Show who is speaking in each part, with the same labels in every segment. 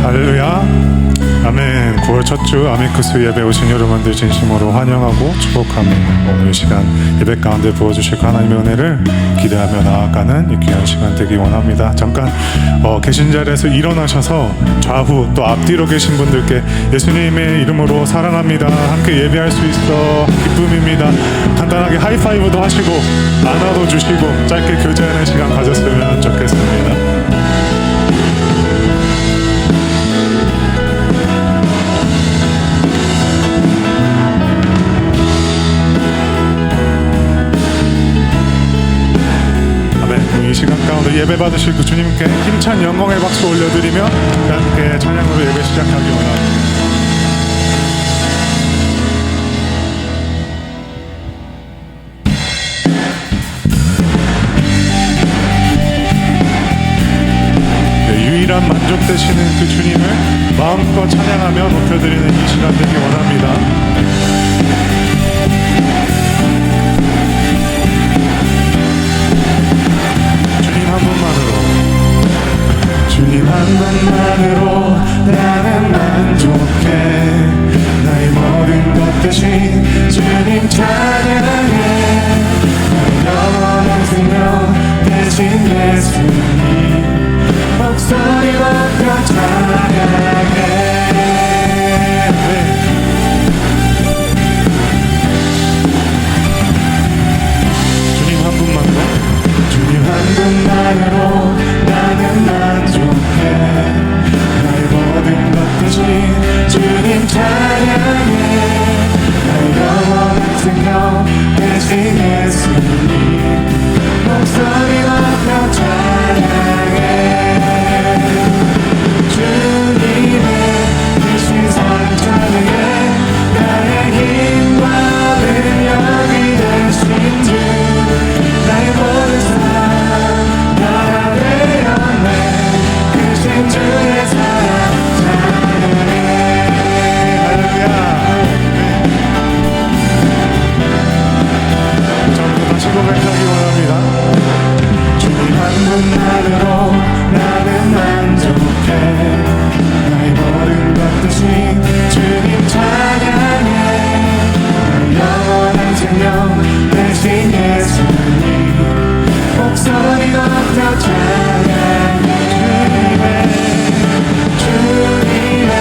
Speaker 1: 할렐루야. 아멘. 9월 첫 주 아미쿠스 예배 오신 여러분들 진심으로 환영하고 축복합니다. 오늘 시간 예배 가운데 부어주실 하나님의 은혜를 기대하며 나아가는 이 귀한 시간 되기 원합니다. 잠깐 계신 자리에서 일어나셔서 좌우 또 앞뒤로 계신 분들께 예수님의 이름으로 사랑합니다, 함께 예배할 수 있어 기쁨입니다, 간단하게 하이파이브도 하시고 안아도 주시고 짧게 교제하는 시간 가졌으면 좋겠습니다. 이 시간 가운데 예배 받으실 그 주님께 힘찬 영광의 박수 올려드리며 함께 찬양으로 예배 시작하기 원합니다. 유일한 만족 되시는 그 주님을 마음껏 찬양하며 높여드리는 이 시간 되기 원합니다. 주님 한 분만으로 나는 만족해. 나의 모든 것 대신 주님 찬양해. 나의 영원한 생명 대신 예수님 목소리 높여 찬양해. 주님 한 분만으로 나는 만족해. 나의 모든 것 대신 주님 찬양해. 나의 영원한 생명 대신 예수님 목소리 높여 찬양해. 주님의 대신 사랑 찬양해. 나의 힘과 능력이 되신 주 나의 모든 삶 나라 되었네. 크신 주의 사랑 찬양해. 할렐루야. 전부 다시 고백하기 원합니다. 주님 한 분만으로 나는 만족해. 나의 모든 것 대신 주님 찬양해. 나의 영원한 생명 대신 예수님 목소리 높여 찬양해. 주님의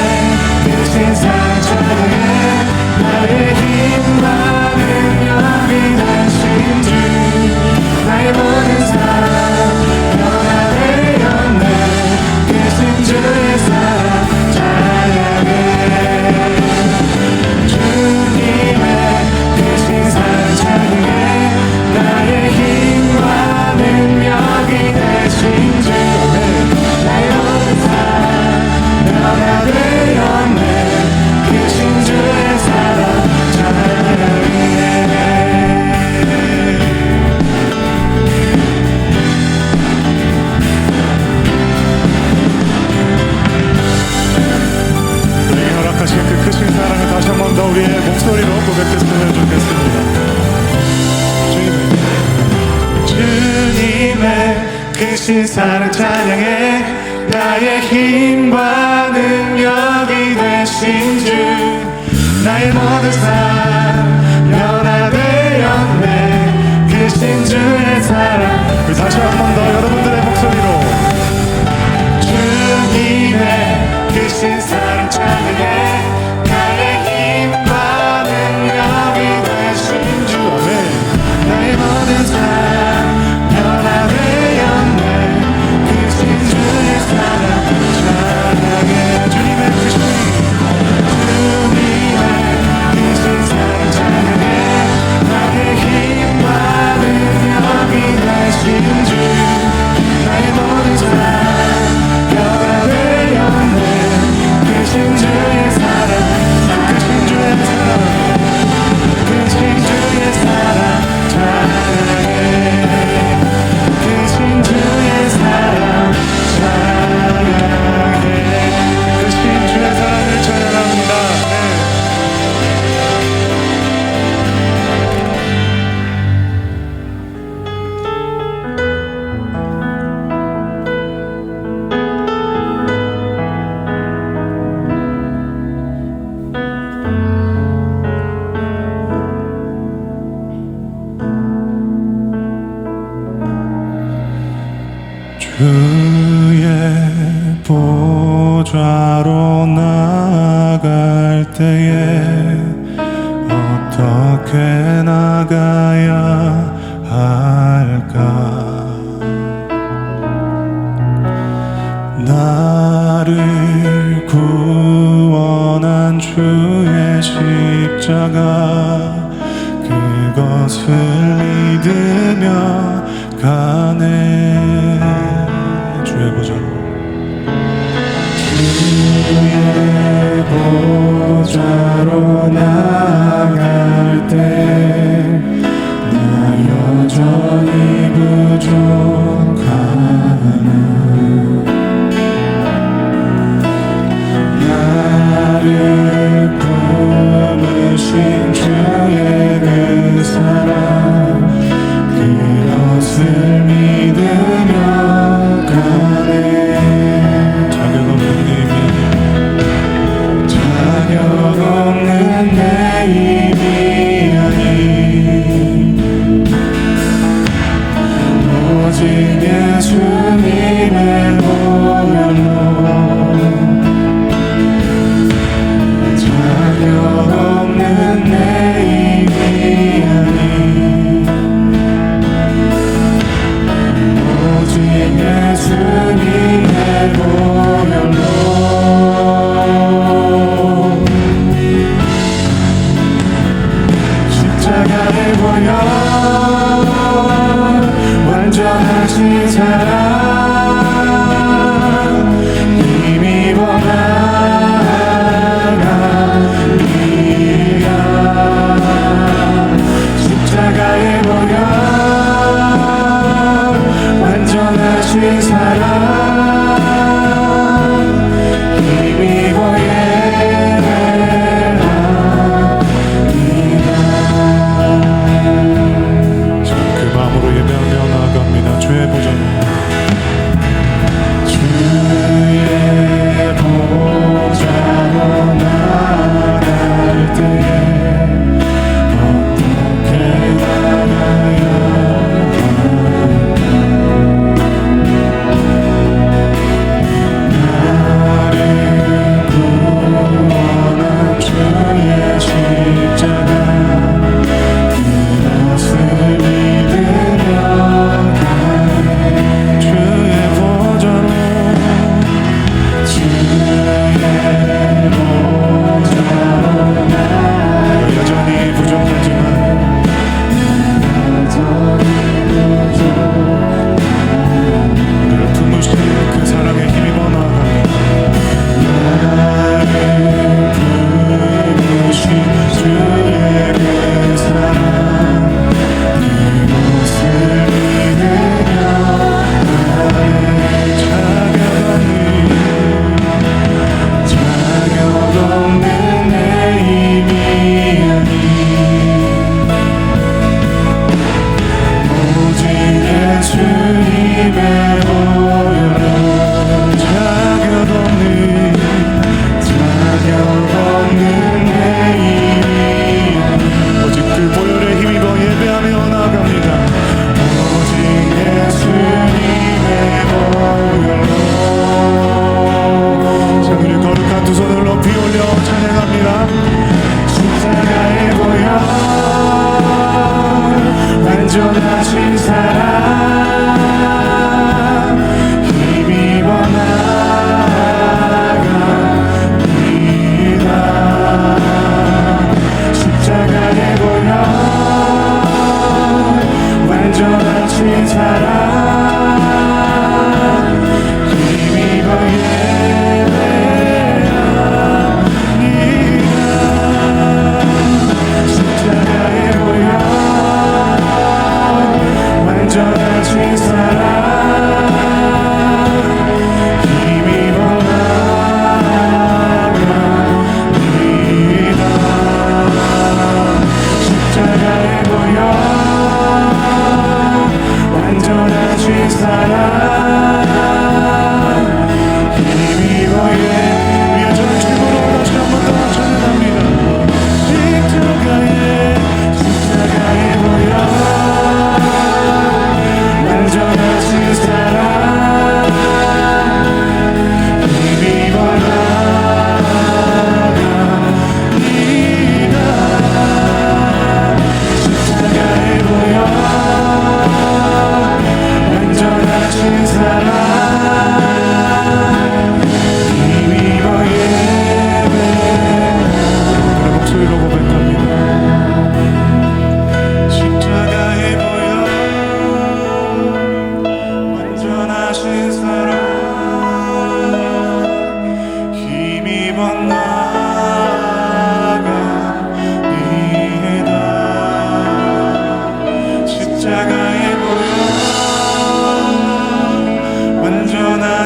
Speaker 1: 크신 사랑 찬양해. 나의 힘과 능력이 되신 주 나의 모든 삶 변화되었네. 크신 주의 사랑 찬양해. 주님의 크신 사랑 찬양해. 나의 힘과 능력이 되신 주 나의 모든 삶 변화되었네. 크신 주의 사랑 찬양해. 우리에게 허락하신 그 크신 사랑을 다시 한 번 더 우리의 목소리로 고백했으면 좋겠습니다. 주님의 크신 사랑 찬양해. 나의 힘과 능력이 되신 주 나의 모든 삶 변화되었네. 크신 주의 사랑. 우리 다시 한 번 더 여러분들의 목소리로 주님의 크신 사랑 찬양해. 나의 힘과 능력이 되신 주 아멘. 나의 모든 삶 변화되었네. 크신 주의 사랑 찬양해. 주님의 크신 사랑 찬양해. 나의 힘과 능력이 되신 주 나의 모든 삶 변화되었네. 크신 주의 사랑 주의 보좌로 나아갈 때에 어떻게 나가야 할까? 나를 구원한 주의 십자가 그것을 믿으며 가네. 주의 보좌로 주의 보좌로 나아갈 때 나 여전히 부족하나 나를 품으신 주의 그 사랑 그것을 믿으며 가네. 자격 없는 내 힘이 아닌 오직 예수님의 보혈로 자격 없는 내 힘이 아닌 오직 예수님의 보혈로 십자가의 보혈 완전하신 사랑 힘입어 나아갑니다. 십자가의 보혈 완전하신 사랑 힘입어 그 마음으로 예배하며 나아갑니다. 주의 보좌로 주의 보좌로 나아갈 때에 어떻게 나가야 할까?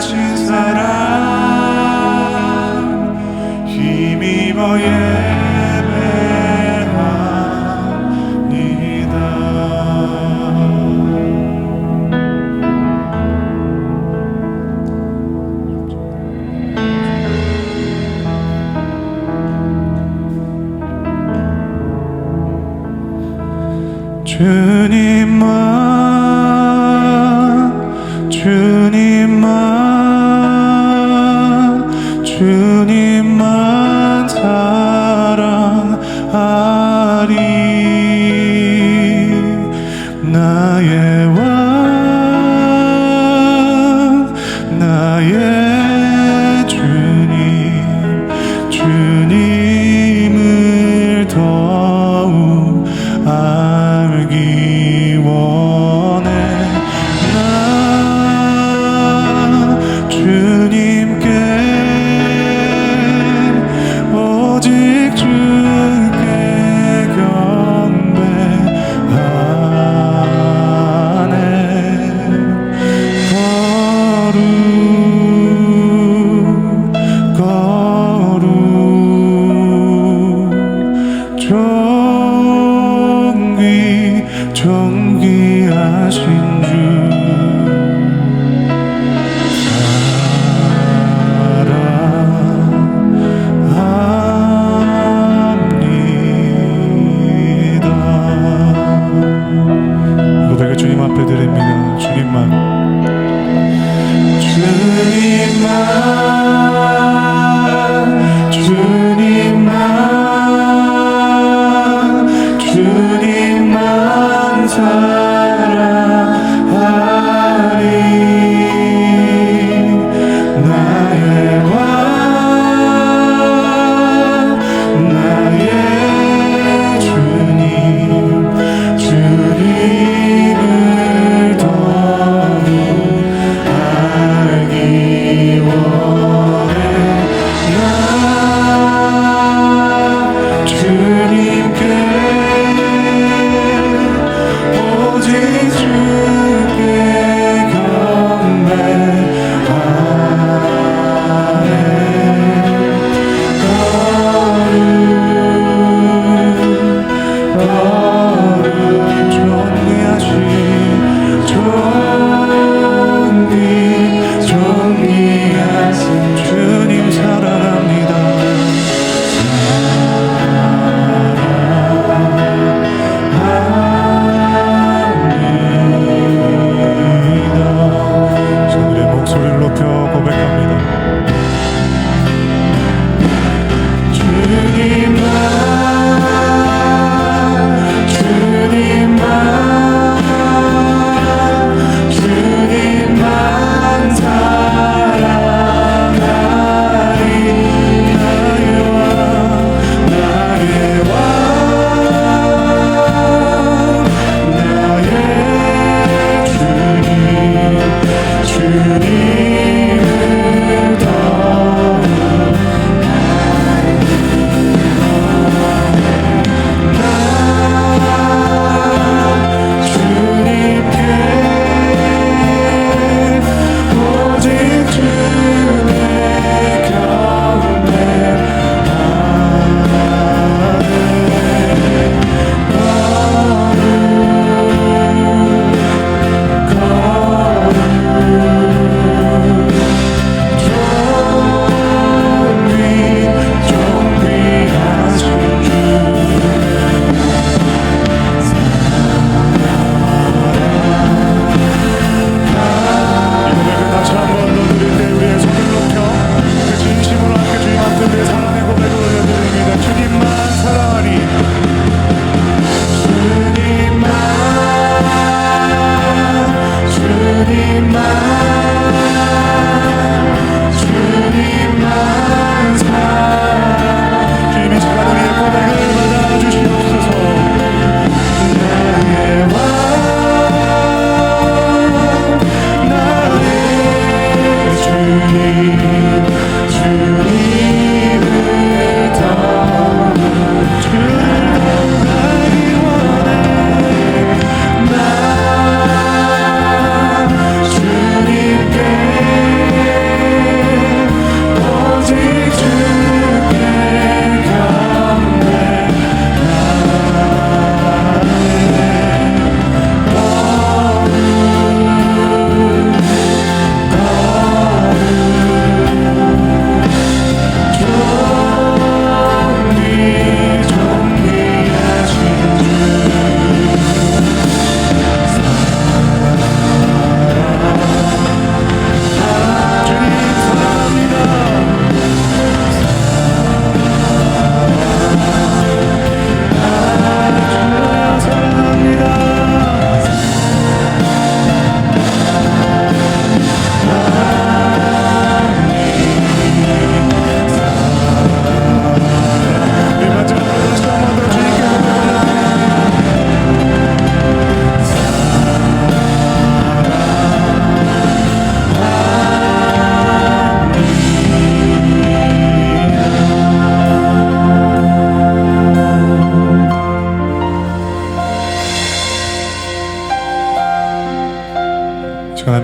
Speaker 1: 가진 사랑 힘입어 주님만 사랑하리. 나의 왕 나의 주님을 더욱 알기 원해. 나 주님께 오직 주께 경배하네. 거룩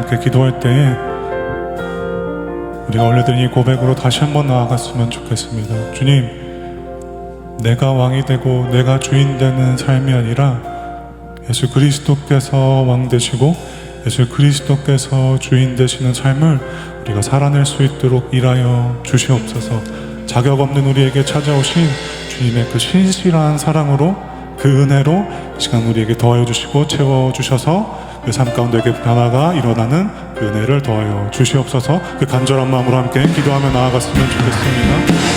Speaker 1: 함께 기도할 때에 우리가 원래대로 이 고백으로 다시 한번 나아갔으면 좋겠습니다. 주님, 내가 왕이 되고 내가 주인 되는 삶이 아니라 예수 그리스도께서 왕 되시고 예수 그리스도께서 주인 되시는 삶을 우리가 살아낼 수 있도록 일하여 주시옵소서. 자격 없는 우리에게 찾아오신 주님의 그 신실한 사랑으로, 그 은혜로 이 시간 우리에게 더하여 주시고 채워주셔서 그 삶 가운데 그 변화가 일어나는 그 은혜를 더하여 주시옵소서. 그 간절한 마음으로 함께 기도하며 나아갔으면 좋겠습니다.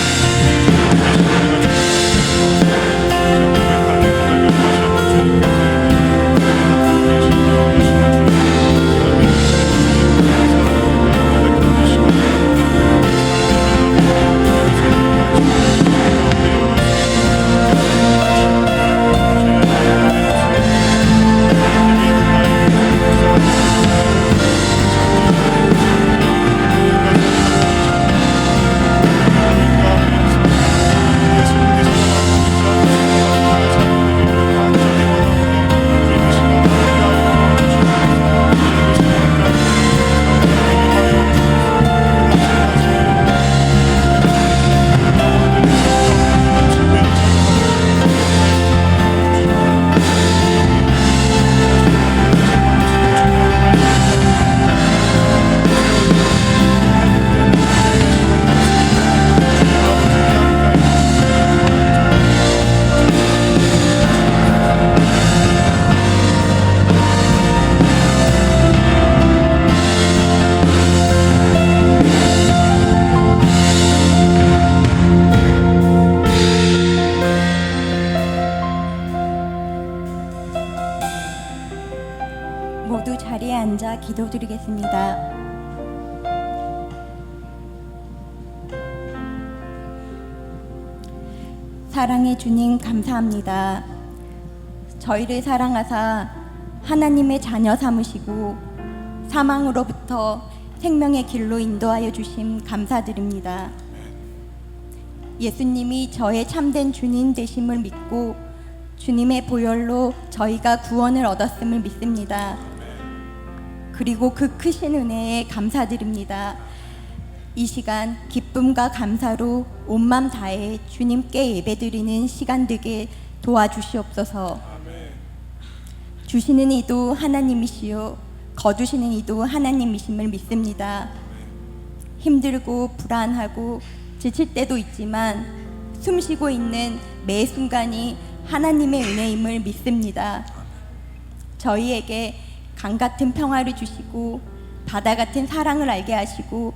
Speaker 2: 모두 자리에 앉아 기도드리겠습니다. 사랑의 주님, 감사합니다. 저희를 사랑하사 하나님의 자녀 삼으시고 사망으로부터 생명의 길로 인도하여 주심 감사드립니다. 예수님이 저의 참된 주님 되심을 믿고 주님의 보혈로 저희가 구원을 얻었음을 믿습니다. 그리고 그 크신 은혜에 감사드립니다. 이 시간 기쁨과 감사로 온 맘 다해 주님께 예배드리는 시간 되게 도와주시옵소서. 주시는 이도 하나님이시요 거두시는 이도 하나님이심을 믿습니다. 힘들고 불안하고 지칠 때도 있지만 숨쉬고 있는 매 순간이 하나님의 은혜임을 믿습니다. 저희에게 강 같은 평화를 주시고 바다 같은 사랑을 알게 하시고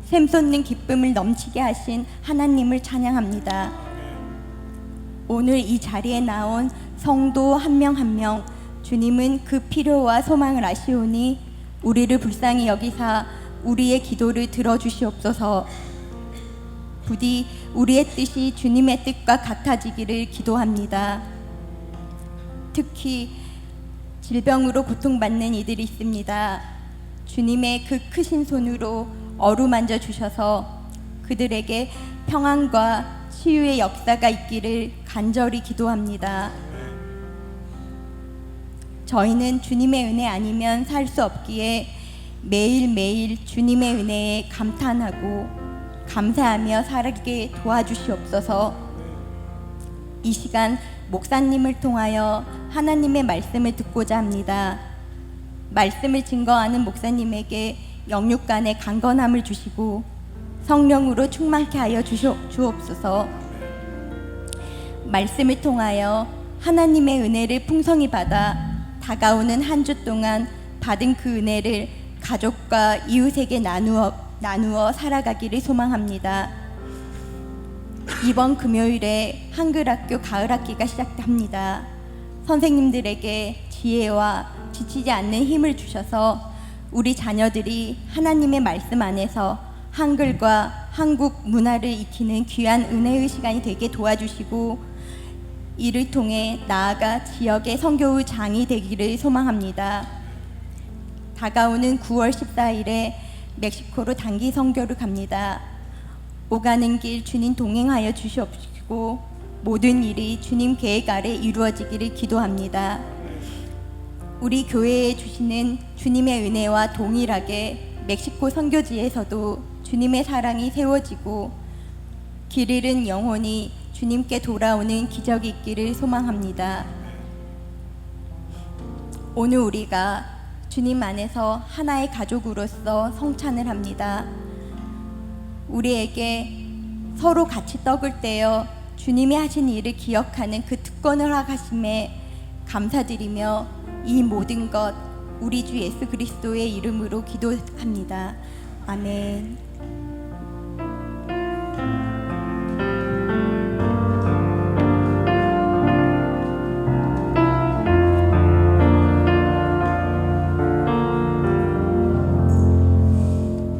Speaker 2: 샘솟는 기쁨을 넘치게 하신 하나님을 찬양합니다. 오늘 이 자리에 나온 성도 한 명 한 명 주님은 그 필요와 소망을 아시오니 우리를 불쌍히 여기사 우리의 기도를 들어주시옵소서. 부디 우리의 뜻이 주님의 뜻과 같아지기를 기도합니다. 특히 질병으로 고통받는 이들이 있습니다. 주님의 그 크신 손으로 어루만져 주셔서 그들에게 평안과 치유의 역사가 있기를 간절히 기도합니다. 저희는 주님의 은혜 아니면 살 수 없기에 매일매일 주님의 은혜에 감탄하고 감사하며 살게 도와주시옵소서. 이 시간 목사님을 통하여 하나님의 말씀을 듣고자 합니다. 말씀을 증거하는 목사님에게 영육간의 강건함을 주시고 성령으로 충만케 하여 주옵소서. 말씀을 통하여 하나님의 은혜를 풍성히 받아 다가오는 한 주 동안 받은 그 은혜를 가족과 이웃에게 나누어 살아가기를 소망합니다. 이번 금요일에 한글학교 가을학기가 시작합니다. 선생님들에게 지혜와 지치지 않는 힘을 주셔서 우리 자녀들이 하나님의 말씀 안에서 한글과 한국 문화를 익히는 귀한 은혜의 시간이 되게 도와주시고 이를 통해 나아가 지역의 선교의 장이 되기를 소망합니다. 다가오는 9월 14일에 멕시코로 단기 선교를 갑니다. 오가는 길 주님 동행하여 주시옵시고 모든 일이 주님 계획 아래 이루어지기를 기도합니다. 우리 교회에 주시는 주님의 은혜와 동일하게 멕시코 선교지에서도 주님의 사랑이 세워지고 길 잃은 영혼이 주님께 돌아오는 기적이 있기를 소망합니다. 오늘 우리가 주님 안에서 하나의 가족으로서 성찬을 합니다. 우리에게 서로 같이 떡을 떼어 주님이 하신 일을 기억하는 그 특권을 허락하심에 감사드리며 이 모든 것 우리 주 예수 그리스도의 이름으로 기도합니다. 아멘.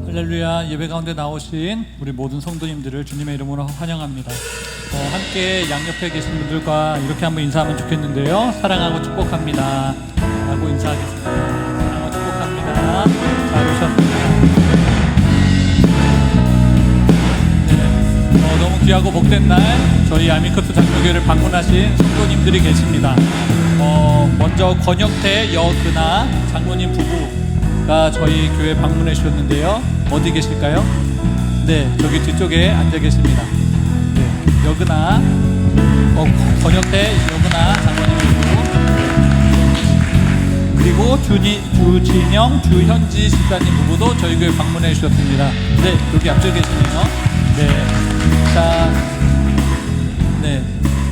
Speaker 3: 할렐루야. 예배 가운데 나오신 우리 모든 성도님들을 주님의 이름으로 환영합니다. 함께 양옆에 계신 분들과 이렇게 한번 인사하면 좋겠는데요. 사랑하고 축복합니다 라고 인사하겠습니다. 사랑하고 축복합니다. 잘 오셨습니다. 네, 너무 귀하고 복된 날 저희 아미커스 장로교회를 방문하신 성도님들이 계십니다. 먼저 권혁태 여근아 장로님 부부가 저희 교회 방문해 주셨는데요. 어디 계실까요? 네, 저기 뒤쪽에 앉아 계십니다. 네, 여근아, 권혁태 여근아 장로님이고, 그리고 주진영, 주현지 집사님 부부도 저희 교회 방문해 주셨습니다. 네, 여기 앞쪽에 계시네요. 네, 자, 네,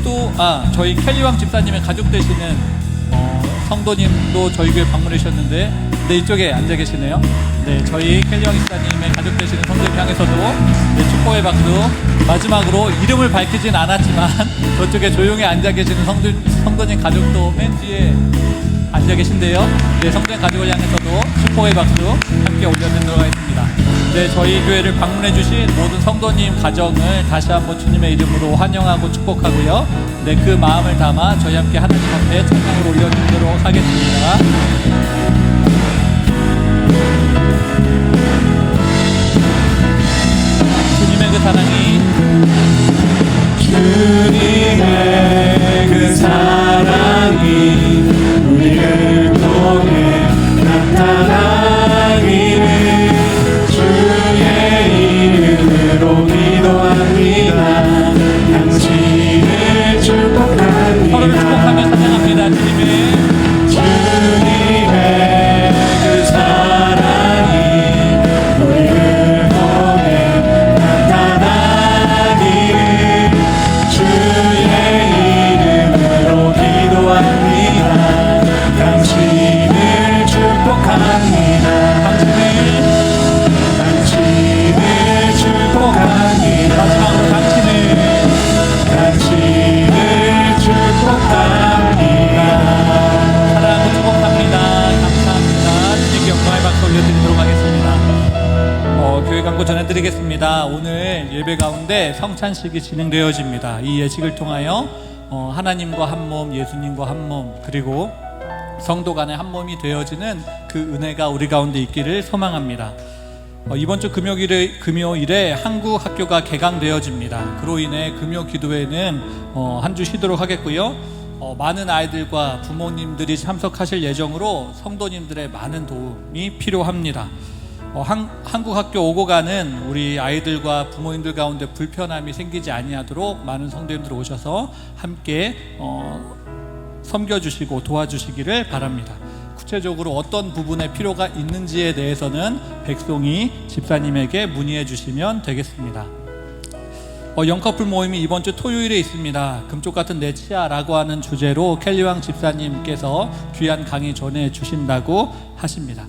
Speaker 3: 또 저희 켈리왕 집사님의 가족 되시는 성도님도 저희 교회 방문해 주셨는데, 네, 이쪽에 앉아 계시네요. 네, 저희 켈리왕 집사님의 가족 되시는 성도님 향해서도 네, 축복의 박수. 마지막으로 이름을 밝히진 않았지만 저쪽에 조용히 앉아 계시는 성도님 가족도 맨 뒤에 앉아 계신데요. 네, 성도님 가족을 향해서도 축복의 박수 함께 올려드리도록 하겠습니다. 네, 저희 교회를 방문해 주신 모든 성도님 가정을 다시 한번 주님의 이름으로 환영하고 축복하고요. 네, 그 마음을 담아 저희 함께 하나님 앞에 찬양을 올려드리도록 하겠습니다. 주님의 그 사랑이,
Speaker 1: 주님의 그 사랑이 우리를 통해 나타나기를 주의 이름으로 기도합니다. 당신을 축복합니다.
Speaker 3: 서로를 축복하며 찬양합니다.
Speaker 1: 주님의 그 사랑이 우리를 통해 나타나기를 주의 이름으로 기도합니다. 당신을 축복합니다. 당신을 축복합니다.
Speaker 3: 마지막으로 당신을
Speaker 1: 축복합니다.
Speaker 3: 사랑하고 축복합니다. 감사합니다. 주님께 영광의 박수 올려드리도록 하겠습니다. 교회 광고 전해드리겠습니다. 오늘 예배 가운데 성찬식이 진행되어집니다. 이 예식을 통하여 하나님과 한 몸, 예수님과 한 몸, 그리고 성도 간의 한 몸이 되어지는 그 은혜가 우리 가운데 있기를 소망합니다. 이번 주 금요일에 한국 학교가 개강되어집니다. 그로 인해 금요 기도회는 한 주 쉬도록 하겠고요. 많은 아이들과 부모님들이 참석하실 예정으로 성도님들의 많은 도움이 필요합니다. 한국 학교 오고 가는 우리 아이들과 부모님들 가운데 불편함이 생기지 아니하도록 많은 성도님들 오셔서 함께 섬겨주시고 도와주시기를 바랍니다. 구체적으로 어떤 부분에 필요가 있는지에 대해서는 백송이 집사님에게 문의해 주시면 되겠습니다. 영커플 모임이 이번 주 토요일에 있습니다. 금쪽 같은 내 치아라고 하는 주제로 켈리왕 집사님께서 귀한 강의 전해 주신다고 하십니다.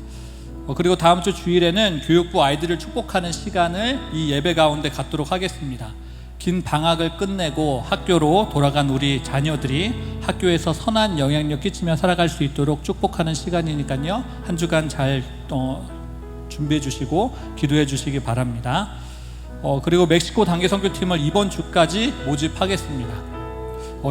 Speaker 3: 그리고 다음 주 주일에는 교육부 아이들을 축복하는 시간을 이 예배 가운데 갖도록 하겠습니다. 긴 방학을 끝내고 학교로 돌아간 우리 자녀들이 학교에서 선한 영향력 끼치며 살아갈 수 있도록 축복하는 시간이니까요. 한 주간 잘 준비해 주시고 기도해 주시기 바랍니다. 그리고 멕시코 단계 선교팀을 이번 주까지 모집하겠습니다.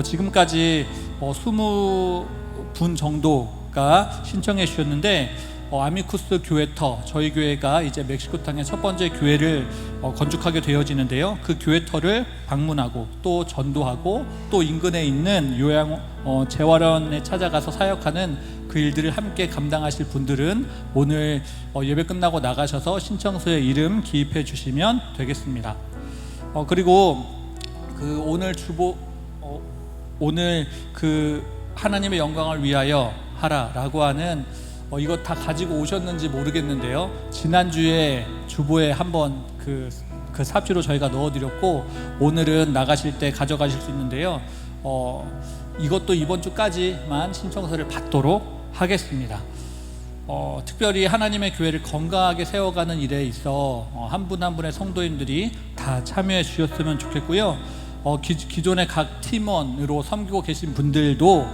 Speaker 3: 지금까지 20분 정도가 신청해 주셨는데 아미쿠스 교회터, 저희 교회가 이제 멕시코 땅의 첫 번째 교회를 건축하게 되어지는데요. 그 교회터를 방문하고 또 전도하고 또 인근에 있는 요양 재활원에 찾아가서 사역하는 그 일들을 함께 감당하실 분들은 오늘 예배 끝나고 나가셔서 신청서에 이름 기입해 주시면 되겠습니다. 그리고 그 오늘 그 하나님의 영광을 위하여 하라라고 하는 이거 다 가지고 오셨는지 모르겠는데요. 지난주에 주보에 한번 그 삽주로 저희가 넣어드렸고 오늘은 나가실 때 가져가실 수 있는데요. 이것도 이번 주까지만 신청서를 받도록 하겠습니다. 특별히 하나님의 교회를 건강하게 세워가는 일에 있어 한 분 한 분의 성도님들이 다 참여해 주셨으면 좋겠고요. 기존의 각 팀원으로 섬기고 계신 분들도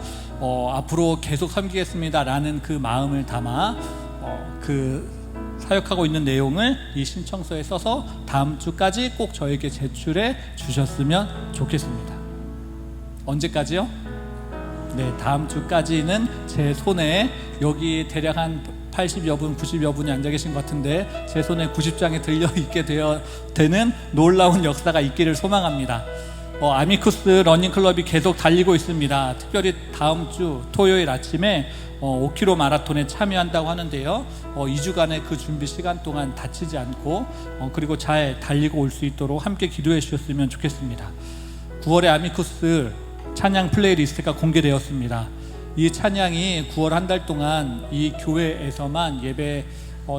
Speaker 3: 앞으로 계속 섬기겠습니다 라는 그 마음을 담아 그 사역하고 있는 내용을 이 신청서에 써서 다음 주까지 꼭 저에게 제출해 주셨으면 좋겠습니다. 언제까지요? 네, 다음 주까지는 제 손에, 여기 대략 한 80여 분, 90여 분이 앉아 계신 것 같은데 제 손에 90장이 들려있게 되는 놀라운 역사가 있기를 소망합니다. 아미쿠스 러닝클럽이 계속 달리고 있습니다. 특별히 다음 주 토요일 아침에 5km 마라톤에 참여한다고 하는데요. 2주간의 그 준비 시간 동안 다치지 않고 그리고 잘 달리고 올 수 있도록 함께 기도해 주셨으면 좋겠습니다. 9월에 아미쿠스 찬양 플레이리스트가 공개되었습니다. 이 찬양이 9월 한 달 동안 이 교회에서만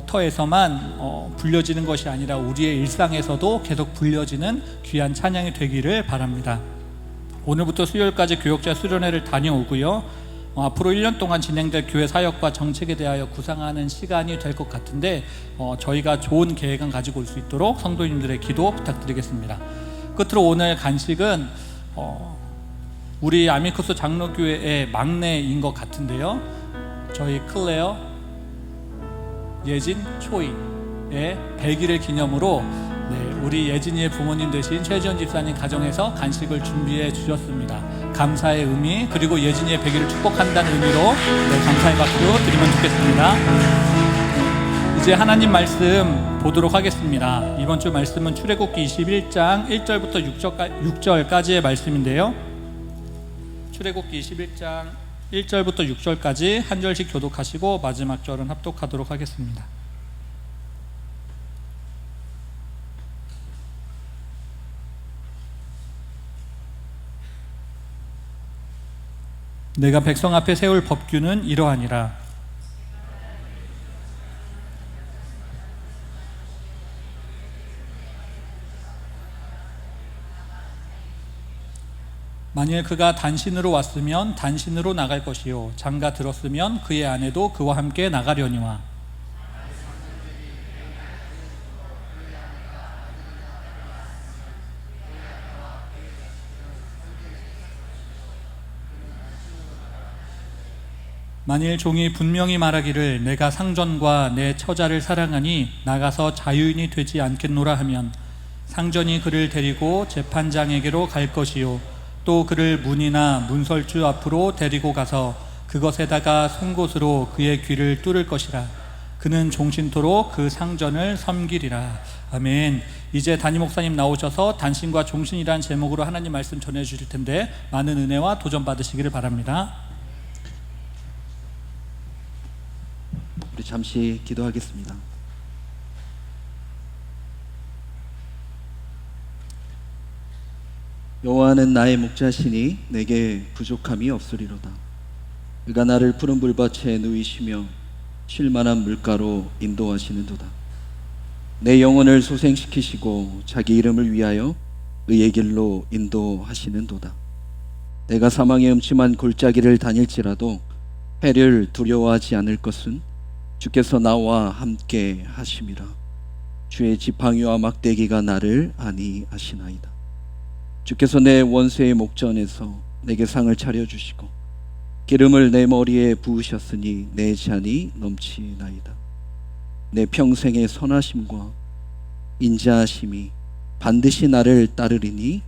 Speaker 3: 터에서만 불려지는 것이 아니라 우리의 일상에서도 계속 불려지는 귀한 찬양이 되기를 바랍니다. 오늘부터 수요일까지 교역자 수련회를 다녀오고요. 앞으로 1년 동안 진행될 교회 사역과 정책에 대하여 구상하는 시간이 될 것 같은데 저희가 좋은 계획안 가지고 올 수 있도록 성도님들의 기도 부탁드리겠습니다. 끝으로 오늘 간식은 우리 아미쿠스 장로교회의 막내인 것 같은데요. 저희 클레어, 예진, 초이의 100일을 기념으로 우리 예진이의 부모님 되신 최지원 집사님 가정에서 간식을 준비해 주셨습니다. 감사의 의미, 그리고 예진이의 100일을 축복한다는 의미로 감사의 박수 드리면 좋겠습니다. 이제 하나님 말씀 보도록 하겠습니다. 이번 주 말씀은 출애굽기 21장 1절부터 6절까지의 말씀인데요. 출애굽기 21장 1절부터 6절까지 한 절씩 교독하시고 마지막 절은 합독하도록 하겠습니다. 내가 백성 앞에 세울 법규는 이러하니라. 만일 그가 단신으로 왔으면 단신으로 나갈 것이요 장가 들었으면 그의 아내도 그와 함께 나가려니와 만일 종이 분명히 말하기를 내가 상전과 내 처자를 사랑하니 나가서 자유인이 되지 않겠노라 하면 상전이 그를 데리고 재판장에게로 갈 것이요 또 그를 문이나 문설주 앞으로 데리고 가서 그것에다가 송곳으로 그의 귀를 뚫을 것이라. 그는 종신토록 그 상전을 섬기리라. 아멘. 이제 담임 목사님 나오셔서 단신과 종신이라는 제목으로 하나님 말씀 전해 주실 텐데 많은 은혜와 도전 받으시기를 바랍니다.
Speaker 4: 우리 잠시 기도하겠습니다. 여호와는 나의 목자시니 내게 부족함이 없으리로다. 그가 나를 푸른 불밭에 누이시며 쉴만한 물가로 인도하시는도다. 내 영혼을 소생시키시고 자기 이름을 위하여 의의 길로 인도하시는도다. 내가 사망의 음침한 골짜기를 다닐지라도 해를 두려워하지 않을 것은 주께서 나와 함께 하심이라. 주의 지팡이와 막대기가 나를 안위하시나이다. 주께서 내 원수의 목전에서 내게 상을 차려주시고 기름을 내 머리에 부으셨으니 내 잔이 넘치나이다. 내 평생의 선하심과 인자하심이 반드시 나를 따르리니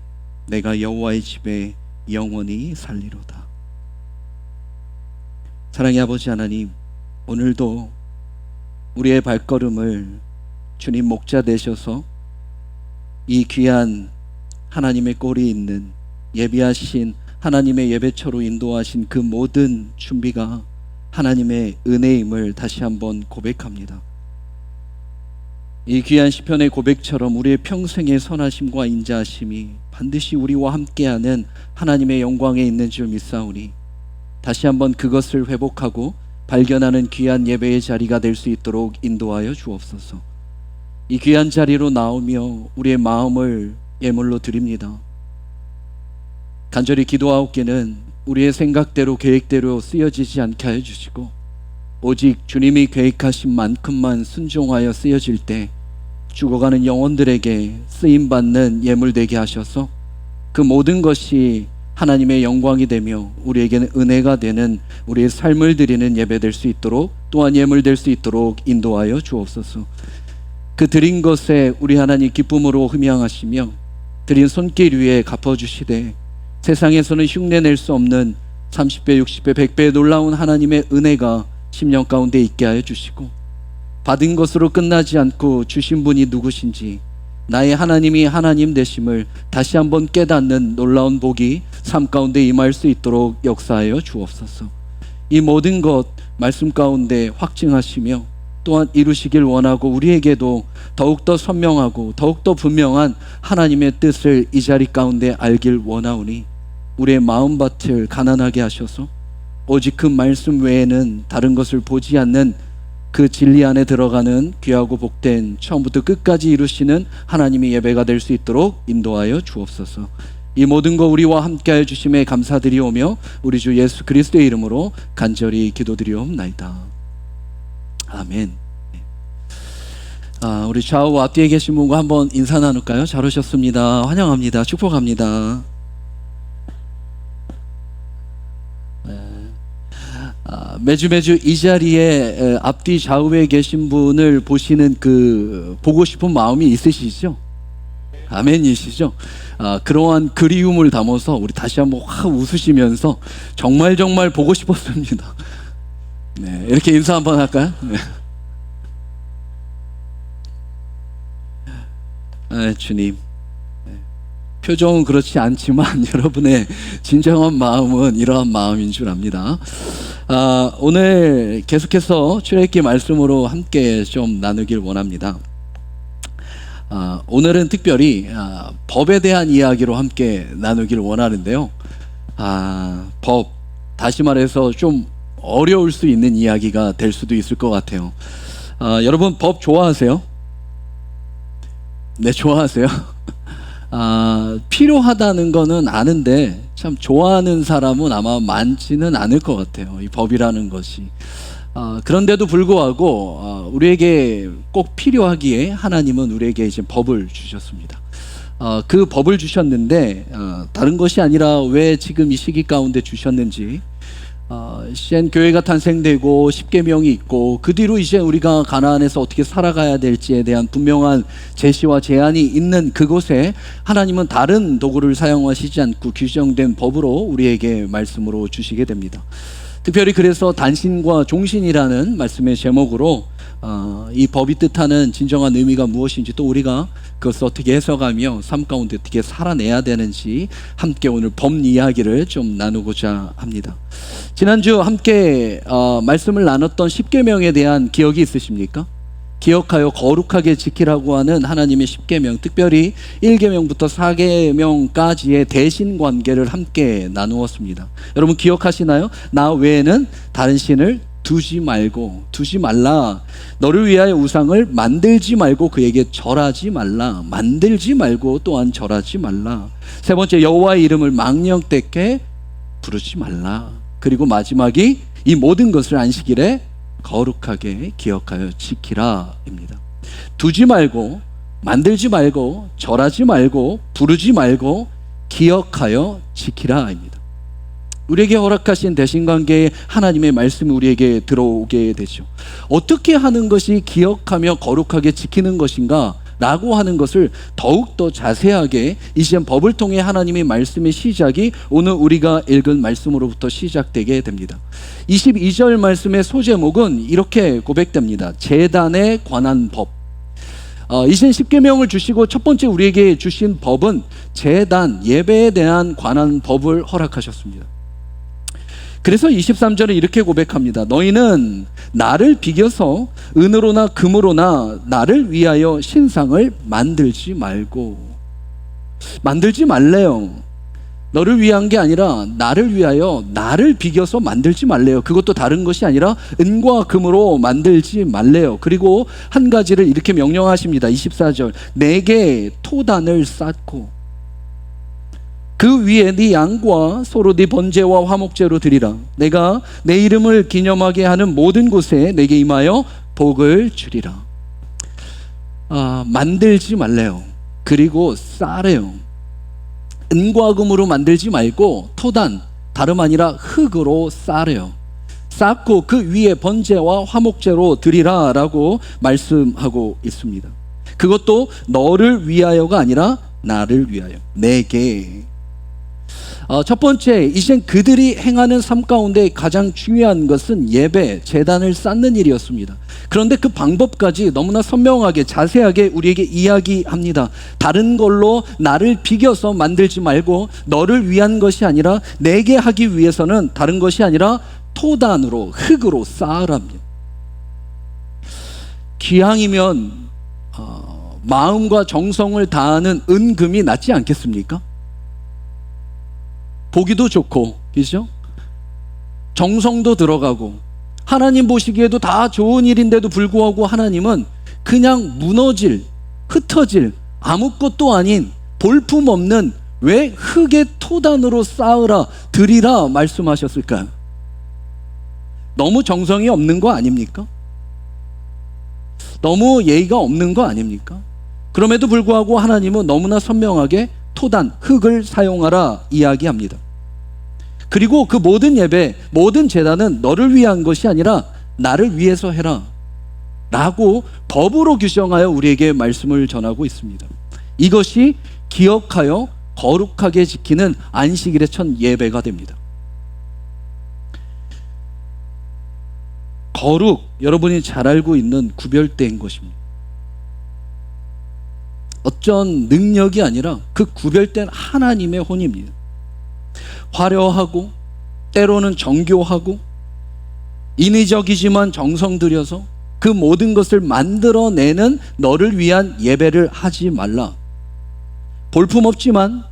Speaker 4: 내가 여호와의 집에 영원히 살리로다. 사랑의 아버지 하나님, 오늘도 우리의 발걸음을 주님 목자 되셔서 이 귀한 하나님의 꼴이 있는 예비하신 하나님의 예배처로 인도하신 그 모든 준비가 하나님의 은혜임을 다시 한번 고백합니다. 이 귀한 시편의 고백처럼 우리의 평생의 선하심과 인자하심이 반드시 우리와 함께하는 하나님의 영광에 있는 줄 믿사오니 다시 한번 그것을 회복하고 발견하는 귀한 예배의 자리가 될 수 있도록 인도하여 주옵소서. 이 귀한 자리로 나오며 우리의 마음을 예물로 드립니다. 간절히 기도하옵기는 우리의 생각대로 계획대로 쓰여지지 않게 하여 주시고 오직 주님이 계획하신 만큼만 순종하여 쓰여질 때 죽어가는 영혼들에게 쓰임받는 예물 되게 하셔서 그 모든 것이 하나님의 영광이 되며 우리에게는 은혜가 되는 우리의 삶을 드리는 예배 될 수 있도록 또한 예물 될 수 있도록 인도하여 주옵소서. 그 드린 것에 우리 하나님 기쁨으로 흠양하시며 드린 손길 위에 갚아주시되 세상에서는 흉내낼 수 없는 30배, 60배, 100배의 놀라운 하나님의 은혜가 심령 가운데 있게 하여 주시고 받은 것으로 끝나지 않고 주신 분이 누구신지 나의 하나님이 하나님 되심을 다시 한번 깨닫는 놀라운 복이 삶 가운데 임할 수 있도록 역사하여 주옵소서. 이 모든 것 말씀 가운데 확증하시며 또한 이루시길 원하고 우리에게도 더욱더 선명하고 더욱더 분명한 하나님의 뜻을 이 자리 가운데 알길 원하오니 우리의 마음밭을 가난하게 하셔서 오직 그 말씀 외에는 다른 것을 보지 않는 그 진리 안에 들어가는 귀하고 복된 처음부터 끝까지 이루시는 하나님의 예배가 될 수 있도록 인도하여 주옵소서. 이 모든 거 우리와 함께하여 주심에 감사드리오며 우리 주 예수 그리스도의 이름으로 간절히 기도드리옵나이다. 아멘. 우리 좌우 앞뒤에 계신 분과 한번 인사 나눌까요? 잘 오셨습니다. 환영합니다. 축복합니다. 매주 이 자리에 앞뒤 좌우에 계신 분을 보시는 그 보고 싶은 마음이 있으시죠? 아멘이시죠? 그러한 그리움을 담아서 우리 다시 한번 확 웃으시면서 정말 보고 싶었습니다. 네, 이렇게 인사 한번 할까요? 네. 주님, 표정은 그렇지 않지만 여러분의 진정한 마음은 이러한 마음인 줄 압니다. 오늘 계속해서 출애굽기 말씀으로 함께 좀 나누길 원합니다. 오늘은 특별히 법에 대한 이야기로 함께 나누길 원하는데요. 법, 다시 말해서 좀 어려울 수 있는 이야기가 될 수도 있을 것 같아요. 여러분 법 좋아하세요? 네, 좋아하세요. 필요하다는 거는 아는데 참 좋아하는 사람은 아마 많지는 않을 것 같아요. 이 법이라는 것이. 그런데도 불구하고 우리에게 꼭 필요하기에 하나님은 우리에게 이제 법을 주셨습니다. 그 법을 주셨는데 다른 것이 아니라 왜 지금 이 시기 가운데 주셨는지, CN 교회가 탄생되고 십계명이 있고 그 뒤로 이제 우리가 가나안에서 어떻게 살아가야 될지에 대한 분명한 제시와 제안이 있는 그곳에 하나님은 다른 도구를 사용하시지 않고 규정된 법으로 우리에게 말씀으로 주시게 됩니다. 특별히 그래서 단신과 종신이라는 말씀의 제목으로 이 법이 뜻하는 진정한 의미가 무엇인지, 또 우리가 그것을 어떻게 해석하며 삶 가운데 어떻게 살아내야 되는지 함께 오늘 법 이야기를 좀 나누고자 합니다. 지난주 함께 말씀을 나눴던 십계명에 대한 기억이 있으십니까? 기억하여 거룩하게 지키라고 하는 하나님의 십계명, 특별히 1계명부터 4계명까지의 대신 관계를 함께 나누었습니다. 여러분 기억하시나요? 나 외에는 다른 신을 두지 말라. 너를 위하여 우상을 만들지 말고 그에게 절하지 말라. 만들지 말고 또한 절하지 말라. 세 번째, 여호와의 이름을 망령되게 부르지 말라. 그리고 마지막이 이 모든 것을 안식일에 거룩하게 기억하여 지키라입니다. 두지 말고, 만들지 말고, 절하지 말고, 부르지 말고 기억하여 지키라입니다. 우리에게 허락하신 대신관계에 하나님의 말씀이 우리에게 들어오게 되죠. 어떻게 하는 것이 기억하며 거룩하게 지키는 것인가? 라고 하는 것을 더욱더 자세하게 이제 법을 통해 하나님의 말씀의 시작이 오늘 우리가 읽은 말씀으로부터 시작되게 됩니다. 22절 말씀의 소제목은 이렇게 고백됩니다. 제단에 관한 법. 이젠 십계명을 주시고 첫 번째 우리에게 주신 법은 제단, 예배에 대한 관한 법을 허락하셨습니다. 그래서 23절에 이렇게 고백합니다. 너희는 나를 비겨서 은으로나 금으로나 나를 위하여 신상을 만들지 말래요. 너를 위한 게 아니라 나를 위하여 나를 비겨서 만들지 말래요. 그것도 다른 것이 아니라 은과 금으로 만들지 말래요. 그리고 한 가지를 이렇게 명령하십니다. 24절 내게 토단을 쌓고 그 위에 네 양과 소로 네 번제와 화목제로 드리라. 내가 내 이름을 기념하게 하는 모든 곳에 내게 임하여 복을 주리라. 만들지 말래요. 그리고 쌓으래요. 은과 금으로 만들지 말고 토단, 다름 아니라 흙으로 쌓으래요. 쌓고 그 위에 번제와 화목제로 드리라 라고 말씀하고 있습니다. 그것도 너를 위하여가 아니라 나를 위하여, 내게. 첫 번째, 이젠 그들이 행하는 삶 가운데 가장 중요한 것은 예배, 제단을 쌓는 일이었습니다. 그런데 그 방법까지 너무나 선명하게 자세하게 우리에게 이야기합니다. 다른 걸로 나를 비겨서 만들지 말고 너를 위한 것이 아니라 내게 하기 위해서는 다른 것이 아니라 토단으로, 흙으로 쌓으랍니다. 기왕이면 마음과 정성을 다하는 은금이 낫지 않겠습니까? 보기도 좋고, 그죠? 정성도 들어가고, 하나님 보시기에도 다 좋은 일인데도 불구하고 하나님은 그냥 무너질, 흩어질, 아무것도 아닌 볼품없는 왜 흙의 토단으로 쌓으라, 드리라 말씀하셨을까요? 너무 정성이 없는 거 아닙니까? 너무 예의가 없는 거 아닙니까? 그럼에도 불구하고 하나님은 너무나 선명하게 토단, 흙을 사용하라 이야기합니다. 그리고 그 모든 예배, 모든 제단은 너를 위한 것이 아니라 나를 위해서 해라 라고 법으로 규정하여 우리에게 말씀을 전하고 있습니다. 이것이 기억하여 거룩하게 지키는 안식일의 첫 예배가 됩니다. 거룩, 여러분이 잘 알고 있는 구별된 것입니다. 어쩐 능력이 아니라 그 구별된 하나님의 혼입니다. 화려하고 때로는 정교하고 인위적이지만 정성 들여서 그 모든 것을 만들어내는 너를 위한 예배를 하지 말라. 볼품없지만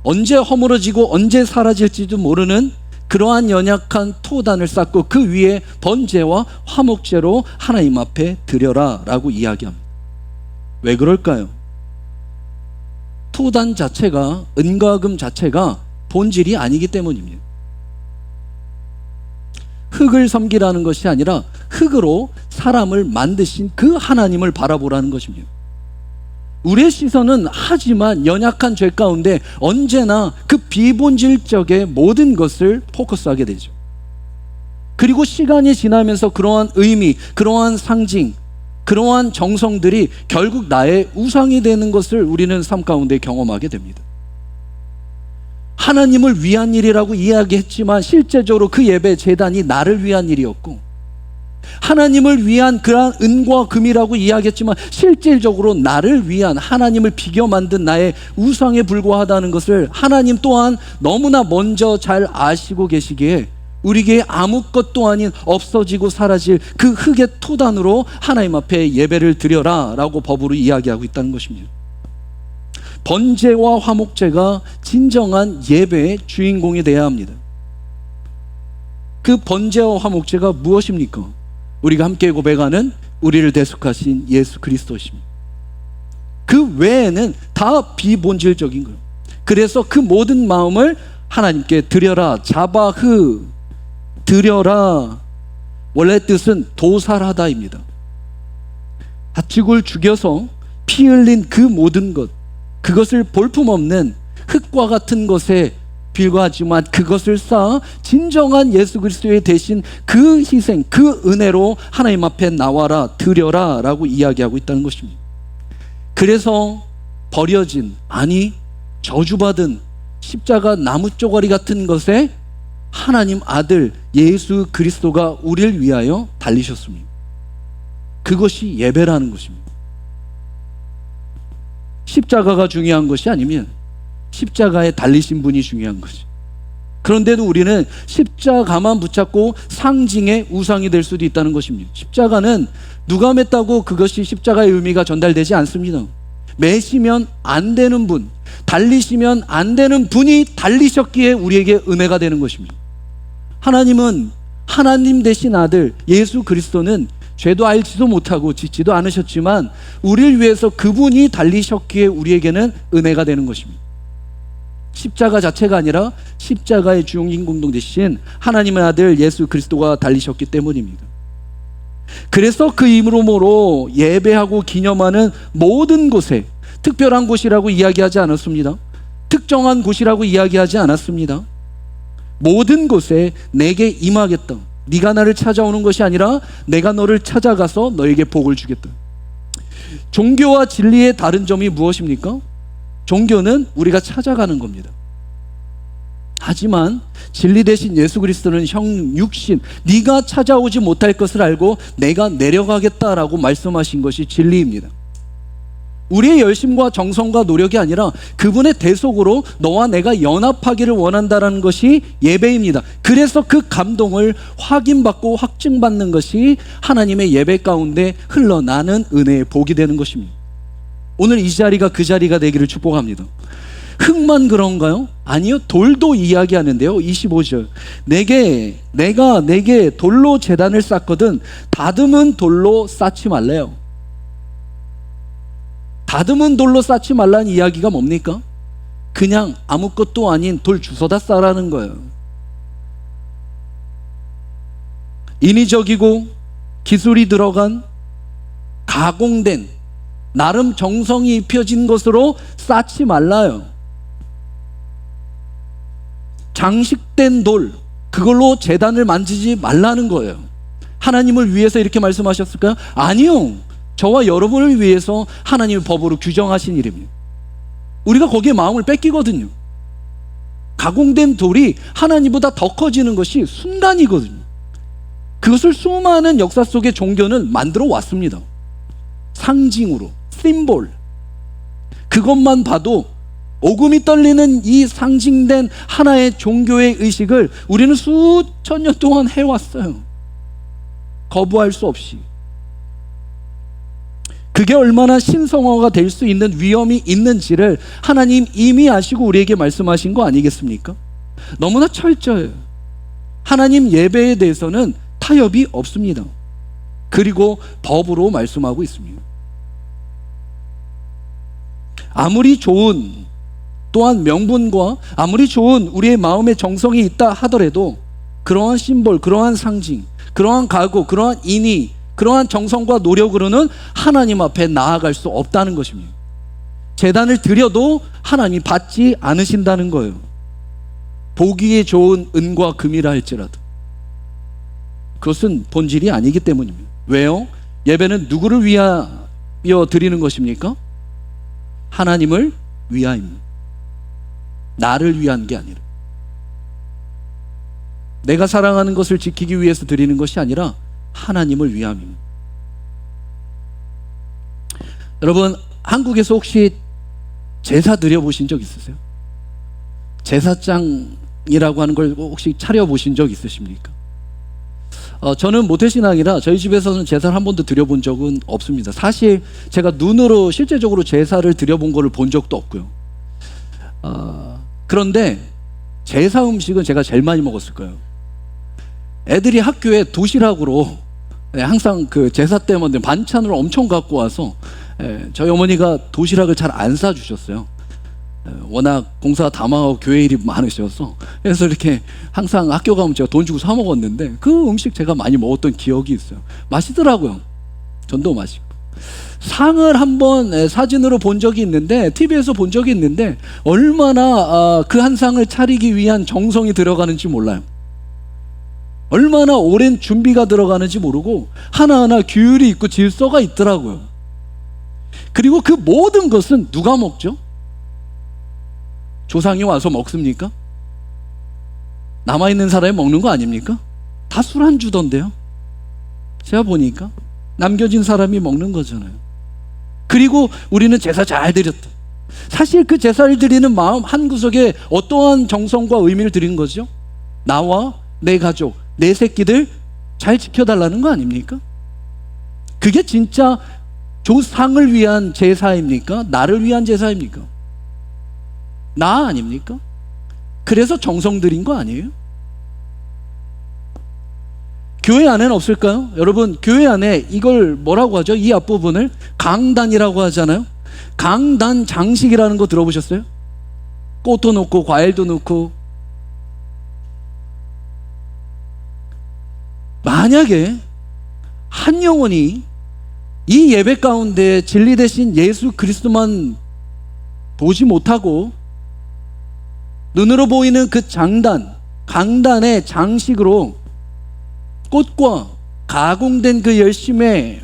Speaker 4: 언제 허물어지고 언제 사라질지도 모르는 그러한 연약한 토단을 쌓고 그 위에 번제와 화목제로 하나님 앞에 드려라 라고 이야기합니다. 왜 그럴까요? 토단 자체가, 은과 금 자체가 본질이 아니기 때문입니다. 흙을 섬기라는 것이 아니라 흙으로 사람을 만드신 그 하나님을 바라보라는 것입니다. 우리의 시선은 하지만 연약한 죄 가운데 언제나 그 비본질적의 모든 것을 포커스하게 되죠. 그리고 시간이 지나면서 그러한 의미, 그러한 상징, 그러한 정성들이 결국 나의 우상이 되는 것을 우리는 삶 가운데 경험하게 됩니다. 하나님을 위한 일이라고 이야기했지만 실제적으로 그 예배 제단이 나를 위한 일이었고, 하나님을 위한 그러한 은과 금이라고 이야기했지만 실질적으로 나를 위한, 하나님을 비겨 만든 나의 우상에 불과하다는 것을 하나님 또한 너무나 먼저 잘 아시고 계시기에 우리에게 아무것도 아닌 없어지고 사라질 그 흙의 토단으로 하나님 앞에 예배를 드려라 라고 법으로 이야기하고 있다는 것입니다. 번제와 화목제가 진정한 예배의 주인공이 되어야 합니다. 그 번제와 화목제가 무엇입니까? 우리가 함께 고백하는 우리를 대속하신 예수 그리스도십니다. 그 외에는 다 비본질적인 거예요. 그래서 그 모든 마음을 하나님께 드려라, 자바흐, 드려라. 원래 뜻은 도살하다입니다. 가축을 죽여서 피 흘린 그 모든 것, 그것을 볼품없는 흙과 같은 것에 불과하지만 그것을 쌓아 진정한 예수 그리스도의 대신 그 희생, 그 은혜로 하나님 앞에 나와라, 드려라 라고 이야기하고 있다는 것입니다. 그래서 버려진, 아니 저주받은 십자가 나무 쪼가리 같은 것에 하나님 아들 예수 그리스도가 우리를 위하여 달리셨습니다. 그것이 예배라는 것입니다. 십자가가 중요한 것이 아니면 십자가에 달리신 분이 중요한 것이. 그런데도 우리는 십자가만 붙잡고 상징의 우상이 될 수도 있다는 것입니다. 십자가는 누가 맸다고 그것이 십자가의 의미가 전달되지 않습니다. 매시면 안 되는 분, 달리시면 안 되는 분이 달리셨기에 우리에게 은혜가 되는 것입니다. 하나님은 하나님 되신 아들 예수 그리스도는 죄도 알지도 못하고 짓지도 않으셨지만 우리를 위해서 그분이 달리셨기에 우리에게는 은혜가 되는 것입니다. 십자가 자체가 아니라 십자가의 주인공 공동 되신 하나님의 아들 예수 그리스도가 달리셨기 때문입니다. 그래서 그 이름으로 예배하고 기념하는 모든 곳에 특별한 곳이라고 이야기하지 않았습니다. 특정한 곳이라고 이야기하지 않았습니다. 모든 곳에 내게 임하겠다. 네가 나를 찾아오는 것이 아니라 내가 너를 찾아가서 너에게 복을 주겠다. 종교와 진리의 다른 점이 무엇입니까? 종교는 우리가 찾아가는 겁니다. 하지만 진리 대신 예수 그리스도는 형 육신, 네가 찾아오지 못할 것을 알고 내가 내려가겠다라고 말씀하신 것이 진리입니다. 우리의 열심과 정성과 노력이 아니라 그분의 대속으로 너와 내가 연합하기를 원한다라는 것이 예배입니다. 그래서 그 감동을 확인받고 확증받는 것이 하나님의 예배 가운데 흘러나는 은혜의 복이 되는 것입니다. 오늘 이 자리가 그 자리가 되기를 축복합니다. 흙만 그런가요? 아니요, 돌도 이야기하는데요. 25절, 내가 내게 돌로 제단을 쌓거든 다듬은 돌로 쌓지 말래요. 다듬은 돌로 쌓지 말라는 이야기가 뭡니까? 그냥 아무것도 아닌 돌 주워다 쌓으라는 거예요. 인위적이고 기술이 들어간 가공된 나름 정성이 입혀진 것으로 쌓지 말라요. 장식된 돌, 그걸로 제단을 만지지 말라는 거예요. 하나님을 위해서 이렇게 말씀하셨을까요? 아니요. 저와 여러분을 위해서 하나님의 법으로 규정하신 일입니다. 우리가 거기에 마음을 뺏기거든요. 가공된 돌이 하나님보다 더 커지는 것이 순간이거든요. 그것을 수많은 역사 속의 종교는 만들어 왔습니다. 상징으로, 심볼. 그것만 봐도 오금이 떨리는 이 상징된 하나의 종교의 의식을 우리는 수천 년 동안 해왔어요. 거부할 수 없이. 그게 얼마나 신성화가 될 수 있는 위험이 있는지를 하나님 이미 아시고 우리에게 말씀하신 거 아니겠습니까? 너무나 철저해요. 하나님 예배에 대해서는 타협이 없습니다. 그리고 법으로 말씀하고 있습니다. 아무리 좋은, 또한 명분과 아무리 좋은 우리의 마음의 정성이 있다 하더라도 그러한 심볼, 그러한 상징, 그러한 각오, 그러한 인의, 그러한 정성과 노력으로는 하나님 앞에 나아갈 수 없다는 것입니다. 제단을 드려도 하나님 받지 않으신다는 거예요. 보기에 좋은 은과 금이라 할지라도 그것은 본질이 아니기 때문입니다. 왜요? 예배는 누구를 위하여 드리는 것입니까? 하나님을 위하여입니다. 나를 위한 게 아니라, 내가 사랑하는 것을 지키기 위해서 드리는 것이 아니라 하나님을 위함입니다. 여러분, 한국에서 혹시 제사 드려보신 적 있으세요? 제사장이라고 하는 걸 혹시 차려보신 적 있으십니까? 저는 모태신앙이라 저희 집에서는 제사를 한 번도 드려본 적은 없습니다. 사실 제가 눈으로 실제적으로 제사를 드려본 거를 본 적도 없고요. 그런데 제사 음식은 제가 제일 많이 먹었을 거예요. 애들이 학교에 도시락으로 항상 그 제사 때문에 반찬을 엄청 갖고 와서 저희 어머니가 도시락을 잘 안 싸주셨어요. 워낙 공사가 다 망하고 교회 일이 많으셔서. 그래서 이렇게 항상 학교 가면 제가 돈 주고 사 먹었는데 그 음식 제가 많이 먹었던 기억이 있어요. 맛있더라고요. 전도 맛있고. 상을 한번 사진으로 본 적이 있는데, TV에서 본 적이 있는데 얼마나 그 한 상을 차리기 위한 정성이 들어가는지 몰라요. 얼마나 오랜 준비가 들어가는지 모르고 하나하나 규율이 있고 질서가 있더라고요. 그리고 그 모든 것은 누가 먹죠? 조상이 와서 먹습니까? 남아있는 사람이 먹는 거 아닙니까? 다 술 안 주던데요. 제가 보니까 남겨진 사람이 먹는 거잖아요. 그리고 우리는 제사 잘 드렸다. 사실 그 제사를 드리는 마음 한구석에 어떠한 정성과 의미를 드린 거죠? 나와 내 가족, 내 새끼들 잘 지켜달라는 거 아닙니까? 그게 진짜 조상을 위한 제사입니까? 나를 위한 제사입니까? 나 아닙니까? 그래서 정성 들인 거 아니에요? 교회 안에는 없을까요? 여러분, 교회 안에 이걸 뭐라고 하죠? 이 앞부분을 강단이라고 하잖아요. 강단 장식이라는 거 들어보셨어요? 꽃도 넣고 과일도 넣고. 만약에 한 영혼이 이 예배 가운데 진리 대신 예수 그리스도만 보지 못하고 눈으로 보이는 그 장단, 강단의 장식으로 꽃과 가공된 그 열심의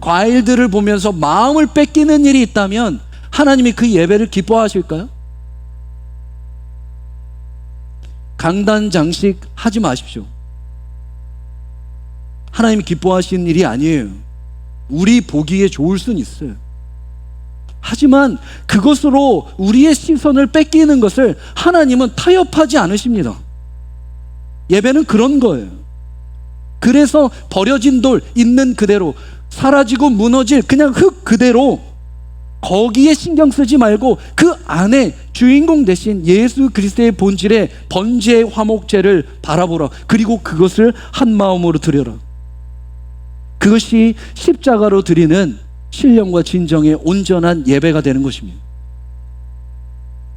Speaker 4: 과일들을 보면서 마음을 뺏기는 일이 있다면 하나님이 그 예배를 기뻐하실까요? 강단 장식 하지 마십시오. 하나님이 기뻐하시는 일이 아니에요. 우리 보기에 좋을 수는 있어요. 하지만 그것으로 우리의 시선을 뺏기는 것을 하나님은 타협하지 않으십니다. 예배는 그런 거예요. 그래서 버려진 돌 있는 그대로, 사라지고 무너질 그냥 흙 그대로, 거기에 신경 쓰지 말고 그 안에 주인공 대신 예수 그리스도의 본질의 번제의 화목제를 바라보라. 그리고 그것을 한 마음으로 드려라. 그것이 십자가로 드리는 신령과 진정의 온전한 예배가 되는 것입니다.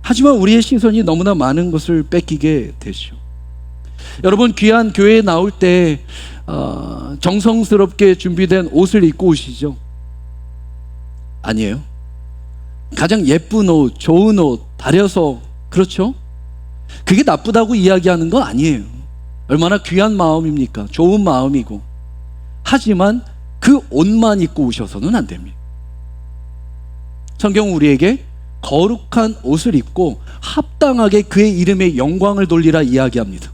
Speaker 4: 하지만 우리의 시선이 너무나 많은 것을 뺏기게 되죠. 여러분, 귀한 교회에 나올 때 정성스럽게 준비된 옷을 입고 오시죠? 아니에요. 가장 예쁜 옷, 좋은 옷 다려서, 그렇죠? 그게 나쁘다고 이야기하는 거 아니에요. 얼마나 귀한 마음입니까? 좋은 마음이고. 하지만 그 옷만 입고 오셔서는 안 됩니다. 성경은 우리에게 거룩한 옷을 입고 합당하게 그의 이름에 영광을 돌리라 이야기합니다.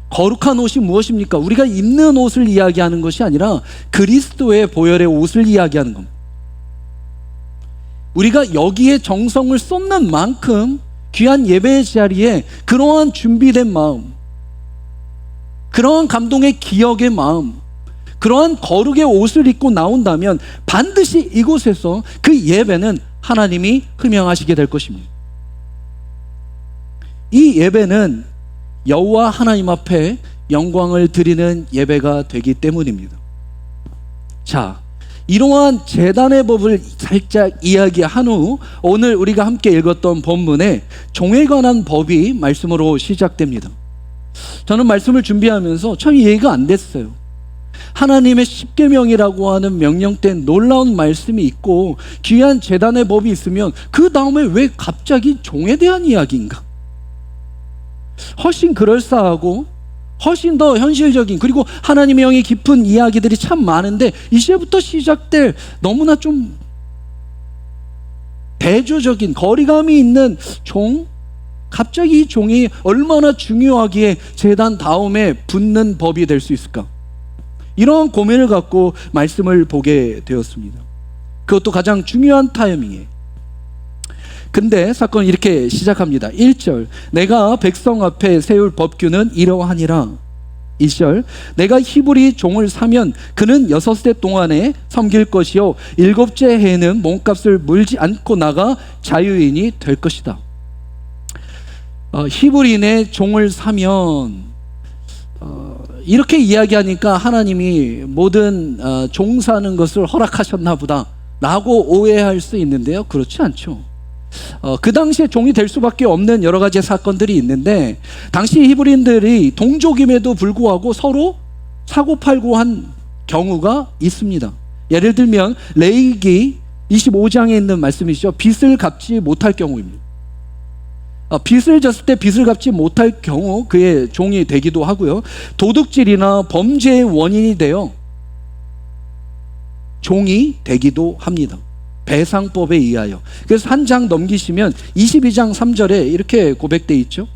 Speaker 4: 거룩한 옷이 무엇입니까? 우리가 입는 옷을 이야기하는 것이 아니라 그리스도의 보혈의 옷을 이야기하는 겁니다. 우리가 여기에 정성을 쏟는 만큼 귀한 예배의 자리에 그러한 준비된 마음, 그러한 감동의 기억의 마음, 그러한 거룩의 옷을 입고 나온다면 반드시 이곳에서 그 예배는 하나님이 흠양하시게 될 것입니다. 이 예배는 여호와 하나님 앞에 영광을 드리는 예배가 되기 때문입니다. 자, 이러한 제단의 법을 살짝 이야기한 후 오늘 우리가 함께 읽었던 본문에 종에 관한 법이 말씀으로 시작됩니다. 저는 말씀을 준비하면서 참 이해가 안 됐어요. 하나님의 십계명이라고 하는 명령된 놀라운 말씀이 있고 귀한 제단의 법이 있으면 그 다음에 왜 갑자기 종에 대한 이야기인가? 훨씬 그럴싸하고 훨씬 더 현실적인, 그리고 하나님의 영이 깊은 이야기들이 참 많은데 이제부터 시작될 너무나 좀 대조적인 거리감이 있는 종? 갑자기 이 종이 얼마나 중요하기에 제단 다음에 붙는 법이 될 수 있을까? 이러한 고민을 갖고 말씀을 보게 되었습니다. 그것도 가장 중요한 타이밍에. 근데 사건은 이렇게 시작합니다. 1절, 내가 백성 앞에 세울 법규는 이러하니라. 2절, 내가 히브리 종을 사면 그는 6해 동안에 섬길 것이요 7째 해에는 몸값을 물지 않고 나가 자유인이 될 것이다. 히브리인의 종을 사면 이렇게 이야기하니까 하나님이 모든 종 사는 것을 허락하셨나 보다 라고 오해할 수 있는데요, 그렇지 않죠. 그 당시에 종이 될 수밖에 없는 여러 가지 사건들이 있는데, 당시 히브리인들이 동족임에도 불구하고 서로 사고팔고 한 경우가 있습니다. 예를 들면 레위기 25장에 있는 말씀이죠. 빚을 갚지 못할 경우입니다. 빚을 졌을 때 빚을 갚지 못할 경우 그의 종이 되기도 하고요, 도둑질이나 범죄의 원인이 되어 종이 되기도 합니다. 배상법에 의하여. 그래서 한 장 넘기시면 22장 3절에 이렇게 고백되어 있죠.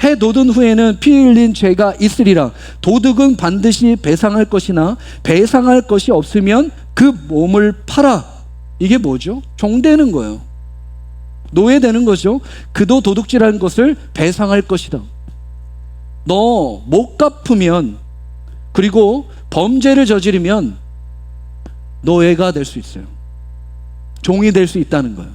Speaker 4: 해 돋은 후에는 피 흘린 죄가 있으리라. 도둑은 반드시 배상할 것이나 배상할 것이 없으면 그 몸을 팔아. 이게 뭐죠? 종되는 거예요. 노예되는 거죠. 그도 도둑질한 것을 배상할 것이다. 너 못 갚으면, 그리고 범죄를 저지르면 노예가 될 수 있어요. 종이 될 수 있다는 거예요.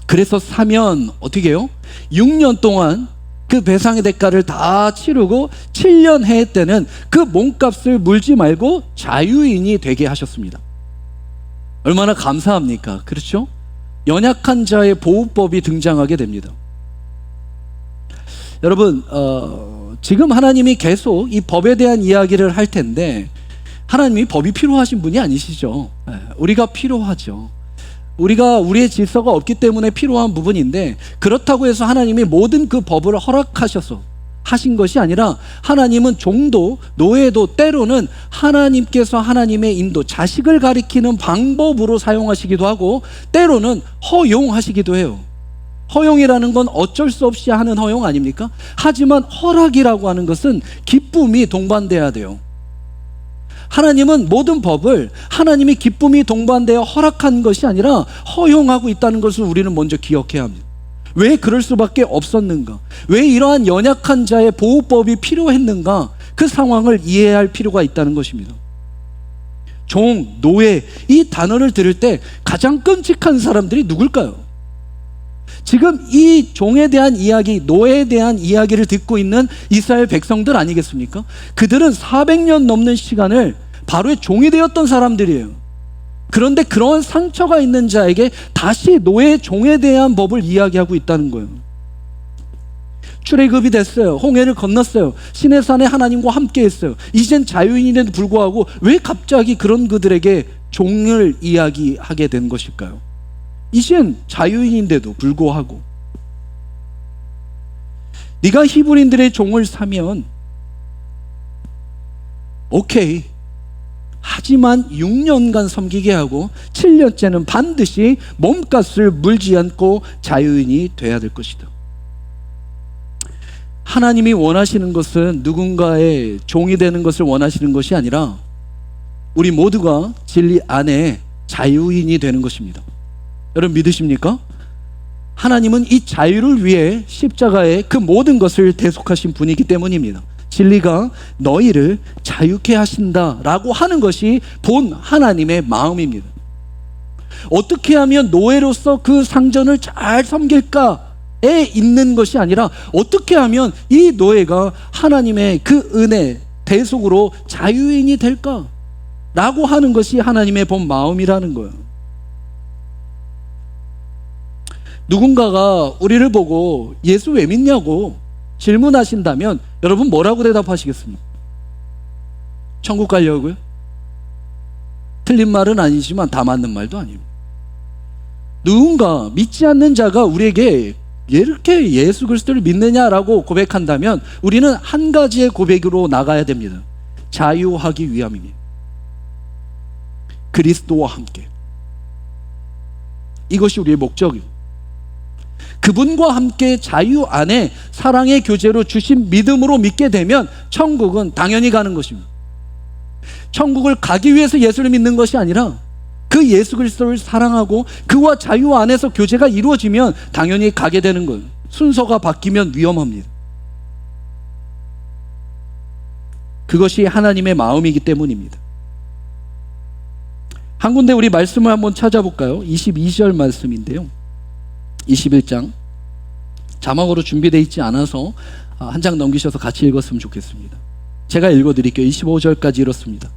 Speaker 4: 그래서 사면 어떻게 해요? 6년 동안 그 배상의 대가를 다 치르고 7년 해 때는 그 몸값을 물지 말고 자유인이 되게 하셨습니다. 얼마나 감사합니까? 그렇죠? 연약한 자의 보호법이 등장하게 됩니다. 여러분, 지금 하나님이 계속 이 법에 대한 이야기를 할 텐데, 하나님이 법이 필요하신 분이 아니시죠. 우리가 필요하죠. 우리가 우리의 질서가 없기 때문에 필요한 부분인데, 그렇다고 해서 하나님이 모든 그 법을 허락하셔서 하신 것이 아니라, 하나님은 종도 노예도 때로는 하나님께서 하나님의 인도, 자식을 가리키는 방법으로 사용하시기도 하고, 때로는 허용하시기도 해요. 허용이라는 건 어쩔 수 없이 하는 허용 아닙니까? 하지만 허락이라고 하는 것은 기쁨이 동반돼야 돼요. 하나님은 모든 법을 하나님이 기쁨이 동반되어 허락한 것이 아니라 허용하고 있다는 것을 우리는 먼저 기억해야 합니다. 왜 그럴 수밖에 없었는가? 왜 이러한 연약한 자의 보호법이 필요했는가? 그 상황을 이해해야 할 필요가 있다는 것입니다. 종, 노예, 이 단어를 들을 때 가장 끔찍한 사람들이 누굴까요? 지금 이 종에 대한 이야기, 노예에 대한 이야기를 듣고 있는 이스라엘 백성들 아니겠습니까? 그들은 400년 넘는 시간을 바로의 종이 되었던 사람들이에요. 그런데 그런 상처가 있는 자에게 다시 노예, 종에 대한 법을 이야기하고 있다는 거예요. 출애굽이 됐어요. 홍해를 건넜어요. 시내산에 하나님과 함께 했어요. 이젠 자유인인데도 불구하고 왜 갑자기 그런 그들에게 종을 이야기하게 된 것일까요? 이젠 자유인인데도 불구하고. 네가 히브리인들의 종을 사면 오케이, 하지만 6년간 섬기게 하고 7년째는 반드시 몸값을 물지 않고 자유인이 돼야 될 것이다. 하나님이 원하시는 것은 누군가의 종이 되는 것을 원하시는 것이 아니라 우리 모두가 진리 안에 자유인이 되는 것입니다. 여러분 믿으십니까? 하나님은 이 자유를 위해 십자가에 그 모든 것을 대속하신 분이기 때문입니다. 진리가 너희를 자유케 하신다라고 하는 것이 본 하나님의 마음입니다. 어떻게 하면 노예로서 그 상전을 잘 섬길까에 있는 것이 아니라 어떻게 하면 이 노예가 하나님의 그 은혜, 대속으로 자유인이 될까라고 하는 것이 하나님의 본 마음이라는 거예요. 누군가가 우리를 보고 예수 왜 믿냐고 질문하신다면 여러분 뭐라고 대답하시겠습니까? 천국 가려고요? 틀린 말은 아니지만 다 맞는 말도 아닙니다. 누군가 믿지 않는 자가 우리에게 이렇게 예수 그리스도를 믿느냐라고 고백한다면 우리는 한 가지의 고백으로 나가야 됩니다. 자유하기 위함입니다. 그리스도와 함께. 이것이 우리의 목적입니다. 그분과 함께 자유 안에 사랑의 교제로 주신 믿음으로 믿게 되면 천국은 당연히 가는 것입니다. 천국을 가기 위해서 예수를 믿는 것이 아니라 그 예수 그리스도를 사랑하고 그와 자유 안에서 교제가 이루어지면 당연히 가게 되는 거예요. 순서가 바뀌면 위험합니다. 그것이 하나님의 마음이기 때문입니다. 한 군데 우리 말씀을 한번 찾아볼까요? 22절 말씀인데요. 21장 자막으로 준비되어 있지 않아서 한 장 넘기셔서 같이 읽었으면 좋겠습니다. 제가 읽어드릴게요. 25절까지 이렇습니다.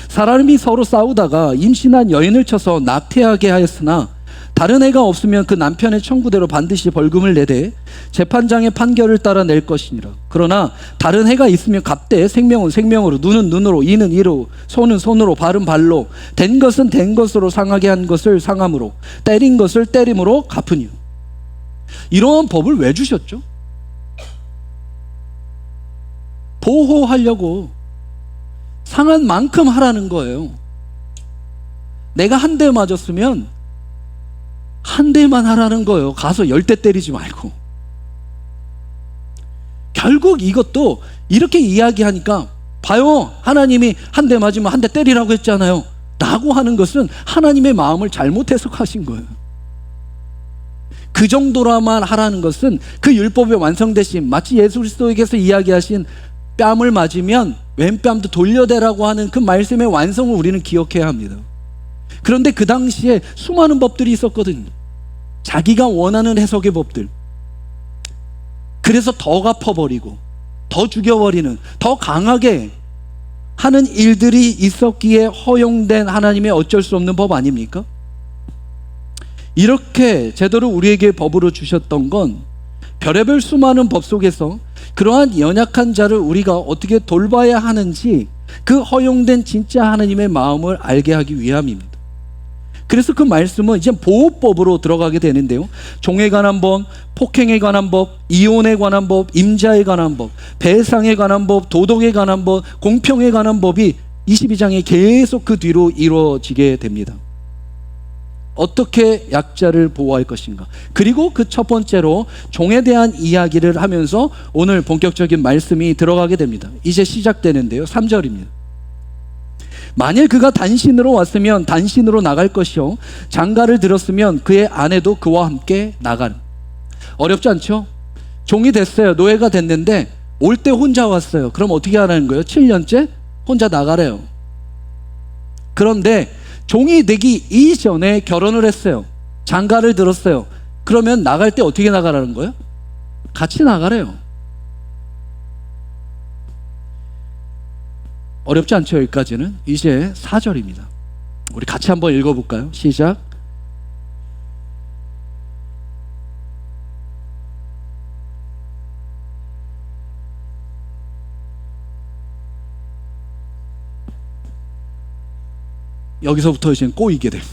Speaker 4: 사람이 서로 싸우다가 임신한 여인을 쳐서 낙태하게 하였으나 다른 애가 없으면 그 남편의 청구대로 반드시 벌금을 내되 재판장의 판결을 따라 낼 것이니라. 그러나 다른 해가 있으면 갚되 생명은 생명으로, 눈은 눈으로, 이는 이로, 손은 손으로, 발은 발로, 된 것은 된 것으로, 상하게 한 것을 상함으로, 때린 것을 때림으로 갚으니요. 이러한 법을 왜 주셨죠? 보호하려고, 상한 만큼 하라는 거예요. 내가 한 대 맞았으면 한 대만 하라는 거예요. 가서 10대 때리지 말고. 결국 이것도 이렇게 이야기하니까 봐요. 하나님이 한 대 맞으면 한 대 때리라고 했잖아요. 라고 하는 것은 하나님의 마음을 잘못 해석하신 거예요. 그 정도로만 하라는 것은 그 율법의 완성되심, 마치 예수 그리스도에게서 이야기하신 뺨을 맞으면 왼뺨도 돌려대라고 하는 그 말씀의 완성을 우리는 기억해야 합니다. 그런데 그 당시에 수많은 법들이 있었거든요. 자기가 원하는 해석의 법들. 그래서 더 갚아버리고 더 죽여버리는, 더 강하게 하는 일들이 있었기에 허용된 하나님의 어쩔 수 없는 법 아닙니까? 이렇게 제대로 우리에게 법으로 주셨던 건 별의별 수많은 법 속에서 그러한 연약한 자를 우리가 어떻게 돌봐야 하는지 그 허용된 진짜 하나님의 마음을 알게 하기 위함입니다. 그래서 그 말씀은 이제 보호법으로 들어가게 되는데요. 종에 관한 법, 폭행에 관한 법, 이혼에 관한 법, 임자에 관한 법, 배상에 관한 법, 도덕에 관한 법, 공평에 관한 법이 22장에 계속 그 뒤로 이루어지게 됩니다. 어떻게 약자를 보호할 것인가. 그리고 그 첫 번째로 종에 대한 이야기를 하면서 오늘 본격적인 말씀이 들어가게 됩니다. 이제 시작되는데요. 3절입니다. 만일 그가 단신으로 왔으면 단신으로 나갈 것이요 장가를 들었으면 그의 아내도 그와 함께 나가는. 어렵지 않죠? 종이 됐어요. 노예가 됐는데 올 때 혼자 왔어요. 그럼 어떻게 하라는 거예요? 7년째 혼자 나가래요. 그런데 종이 되기 이전에 결혼을 했어요. 장가를 들었어요. 그러면 나갈 때 어떻게 나가라는 거예요? 같이 나가래요. 어렵지 않죠? 여기까지는. 이제 4절입니다. 우리 같이 한번 읽어볼까요? 시작. 여기서부터 이제 꼬이게 됩니다.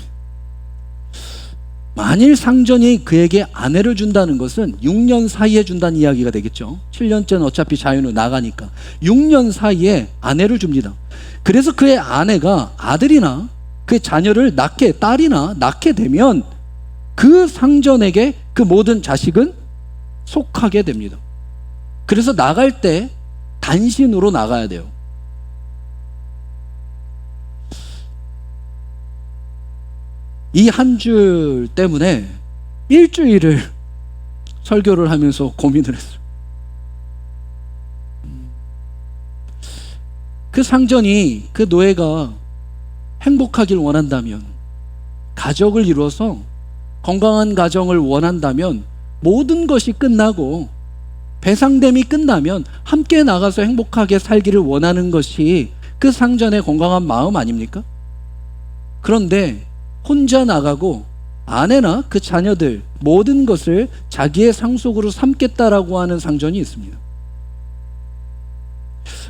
Speaker 4: 만일 상전이 그에게 아내를 준다는 것은 6년 사이에 준다는 이야기가 되겠죠. 7년째는 어차피 자유로 나가니까 6년 사이에 아내를 줍니다. 그래서 그의 아내가 아들이나 그의 자녀를 낳게, 딸이나 낳게 되면 그 상전에게 그 모든 자식은 속하게 됩니다. 그래서 나갈 때 단신으로 나가야 돼요. 이 한 줄 때문에 일주일을 설교를 하면서 고민을 했어요. 그 상전이, 그 노예가 행복하길 원한다면, 가족을 이루어서 건강한 가정을 원한다면 모든 것이 끝나고 배상됨이 끝나면 함께 나가서 행복하게 살기를 원하는 것이 그 상전의 건강한 마음 아닙니까? 그런데 혼자 나가고 아내나 그 자녀들 모든 것을 자기의 상속으로 삼겠다라고 하는 상전이 있습니다.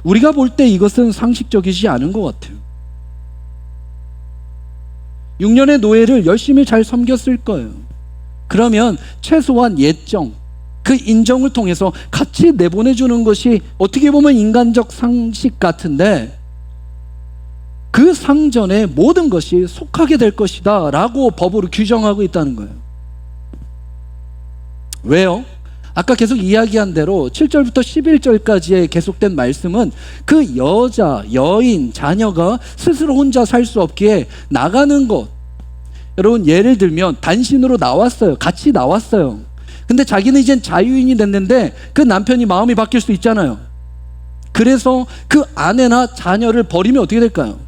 Speaker 4: 우리가 볼 때 이것은 상식적이지 않은 것 같아요. 6년의 노예를 열심히 잘 섬겼을 거예요. 그러면 최소한 예정, 그 인정을 통해서 같이 내보내주는 것이 어떻게 보면 인간적 상식 같은데, 그 상전의 모든 것이 속하게 될 것이다 라고 법으로 규정하고 있다는 거예요. 왜요? 아까 계속 이야기한 대로 7절부터 11절까지의 계속된 말씀은 그 여자, 여인, 자녀가 스스로 혼자 살 수 없기에 나가는 것. 여러분, 예를 들면 단신으로 나왔어요. 같이 나왔어요. 근데 자기는 이젠 자유인이 됐는데 그 남편이 마음이 바뀔 수 있잖아요. 그래서 그 아내나 자녀를 버리면 어떻게 될까요?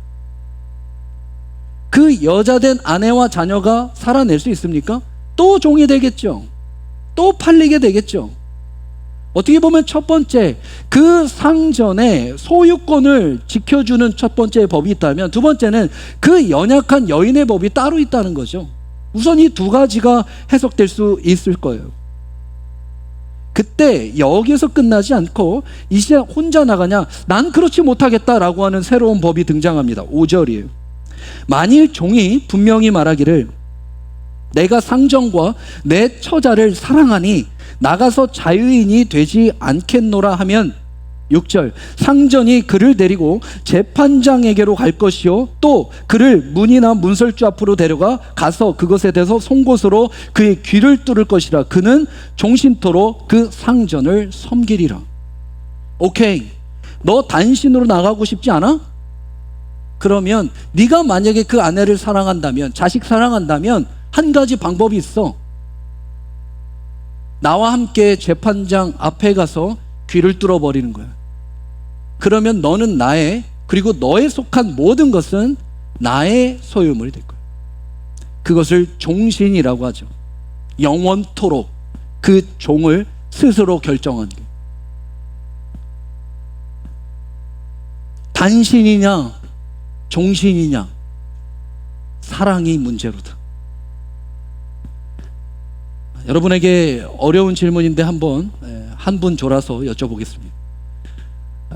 Speaker 4: 그 여자된 아내와 자녀가 살아낼 수 있습니까? 또 종이 되겠죠. 또 팔리게 되겠죠. 어떻게 보면 첫 번째, 그 상전의 소유권을 지켜주는 첫 번째 법이 있다면, 두 번째는 그 연약한 여인의 법이 따로 있다는 거죠. 우선 이 두 가지가 해석될 수 있을 거예요. 그때 여기에서 끝나지 않고 이제 혼자 나가냐? 난 그렇지 못하겠다라고 하는 새로운 법이 등장합니다. 5절이에요. 만일 종이 분명히 말하기를 내가 상전과 내 처자를 사랑하니 나가서 자유인이 되지 않겠노라 하면 6절 상전이 그를 데리고 재판장에게로 갈 것이요 또 그를 문이나 문설주 앞으로 데려가 가서 그것에 대해서 송곳으로 그의 귀를 뚫을 것이라. 그는 종신토록 그 상전을 섬기리라. 오케이, 너 단신으로 나가고 싶지 않아? 그러면 네가 만약에 그 아내를 사랑한다면, 자식 사랑한다면 한 가지 방법이 있어. 나와 함께 재판장 앞에 가서 귀를 뚫어버리는 거야. 그러면 너는 나의, 그리고 너에 속한 모든 것은 나의 소유물이 될 거야. 그것을 종신이라고 하죠. 영원토록 그 종을 스스로 결정한 게. 단신이냐 종신이냐, 사랑이 문제로다. 여러분에게 어려운 질문인데 한번 한 분 졸아서 여쭤보겠습니다.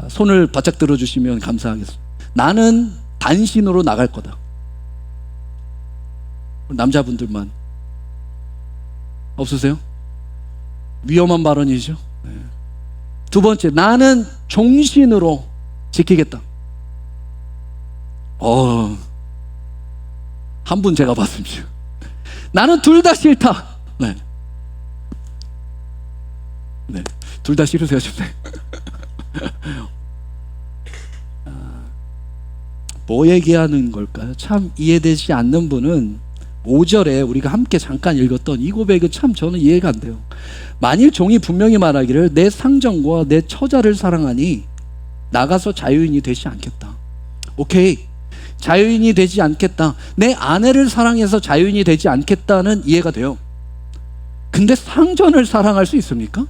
Speaker 4: 손을 바짝 들어주시면 감사하겠습니다. 나는 단신으로 나갈 거다. 남자분들만. 없으세요? 위험한 발언이죠. 두 번째, 나는 종신으로 지키겠다. 한 분 제가 봤습니다. 나는 둘 다 싫다. 네. 둘 다 싫으세요, 지금? 뭐 얘기하는 걸까요? 참 이해되지 않는 분은 5절에 우리가 함께 잠깐 읽었던 이 고백은 참 저는 이해가 안 돼요. 만일 종이 분명히 말하기를 내 상전과 내 처자를 사랑하니 나가서 자유인이 되지 않겠다. 오케이, 자유인이 되지 않겠다. 내 아내를 사랑해서 자유인이 되지 않겠다는 이해가 돼요. 근데 상전을 사랑할 수 있습니까?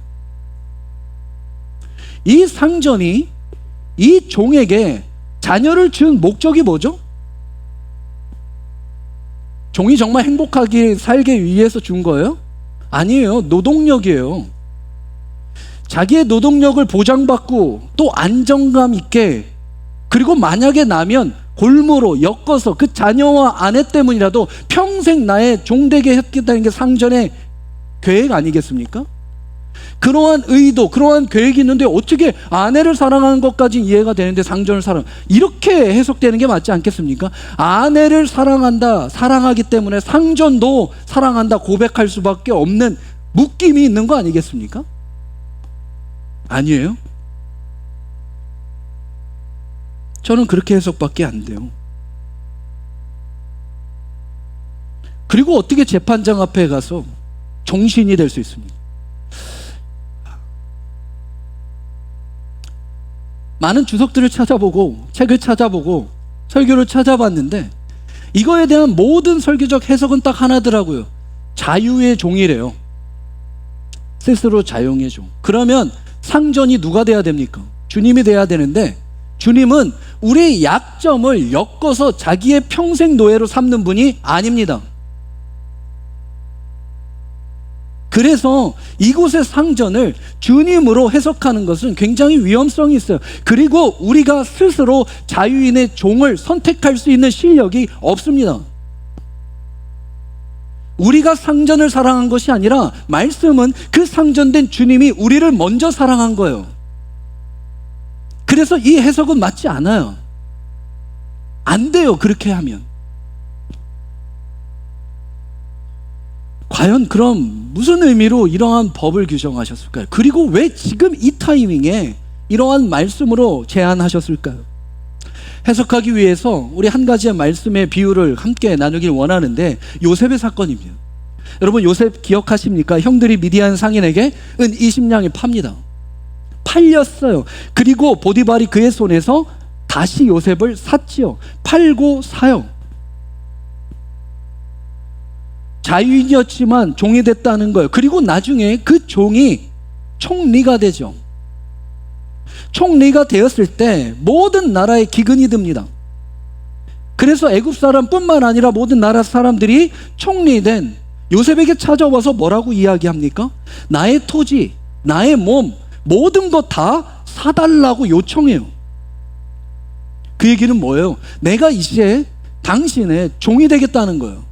Speaker 4: 이 상전이 이 종에게 자녀를 준 목적이 뭐죠? 종이 정말 행복하게 살기 위해서 준 거예요? 아니에요. 노동력이에요. 자기의 노동력을 보장받고 또 안정감 있게, 그리고 만약에 나면 골무로 엮어서 그 자녀와 아내 때문이라도 평생 나의 종되게 했겠다는 게 상전의 계획 아니겠습니까? 그러한 의도, 그러한 계획이 있는데 어떻게 아내를 사랑하는 것까지 이해가 되는데 상전을 이렇게 해석되는 게 맞지 않겠습니까? 아내를 사랑한다, 사랑하기 때문에 상전도 사랑한다 고백할 수밖에 없는 묶임이 있는 거 아니겠습니까? 아니에요? 저는 그렇게 해석밖에 안 돼요. 그리고 어떻게 재판장 앞에 가서 종신이 될 수 있습니까? 많은 주석들을 찾아보고 책을 찾아보고 설교를 찾아봤는데 이거에 대한 모든 설교적 해석은 딱 하나더라고요. 자유의 종이래요. 스스로 자유의 종. 그러면 상전이 누가 돼야 됩니까? 주님이 돼야 되는데, 주님은 우리의 약점을 엮어서 자기의 평생 노예로 삼는 분이 아닙니다. 그래서 이곳의 상전을 주님으로 해석하는 것은 굉장히 위험성이 있어요. 그리고 우리가 스스로 자유인의 종을 선택할 수 있는 실력이 없습니다. 우리가 상전을 사랑한 것이 아니라 말씀은 그 상전된 주님이 우리를 먼저 사랑한 거예요. 그래서 이 해석은 맞지 않아요. 안 돼요, 그렇게 하면. 과연 그럼 무슨 의미로 이러한 법을 규정하셨을까요? 그리고 왜 지금 이 타이밍에 이러한 말씀으로 제안하셨을까요? 해석하기 위해서 우리 한 가지의 말씀의 비유를 함께 나누길 원하는데, 요셉의 사건입니다. 여러분, 요셉 기억하십니까? 형들이 미디안 상인에게 은 20냥에 팝니다. 팔렸어요. 그리고 보디발이 그의 손에서 다시 요셉을 샀지요. 팔고 사요. 자유인이었지만 종이 됐다는 거예요. 그리고 나중에 그 종이 총리가 되죠. 총리가 되었을 때 모든 나라에 기근이 듭니다. 그래서 애굽 사람뿐만 아니라 모든 나라 사람들이 총리된 요셉에게 찾아와서 뭐라고 이야기합니까? 나의 토지, 나의 몸, 모든 것 다 사달라고 요청해요. 그 얘기는 뭐예요? 내가 이제 당신의 종이 되겠다는 거예요.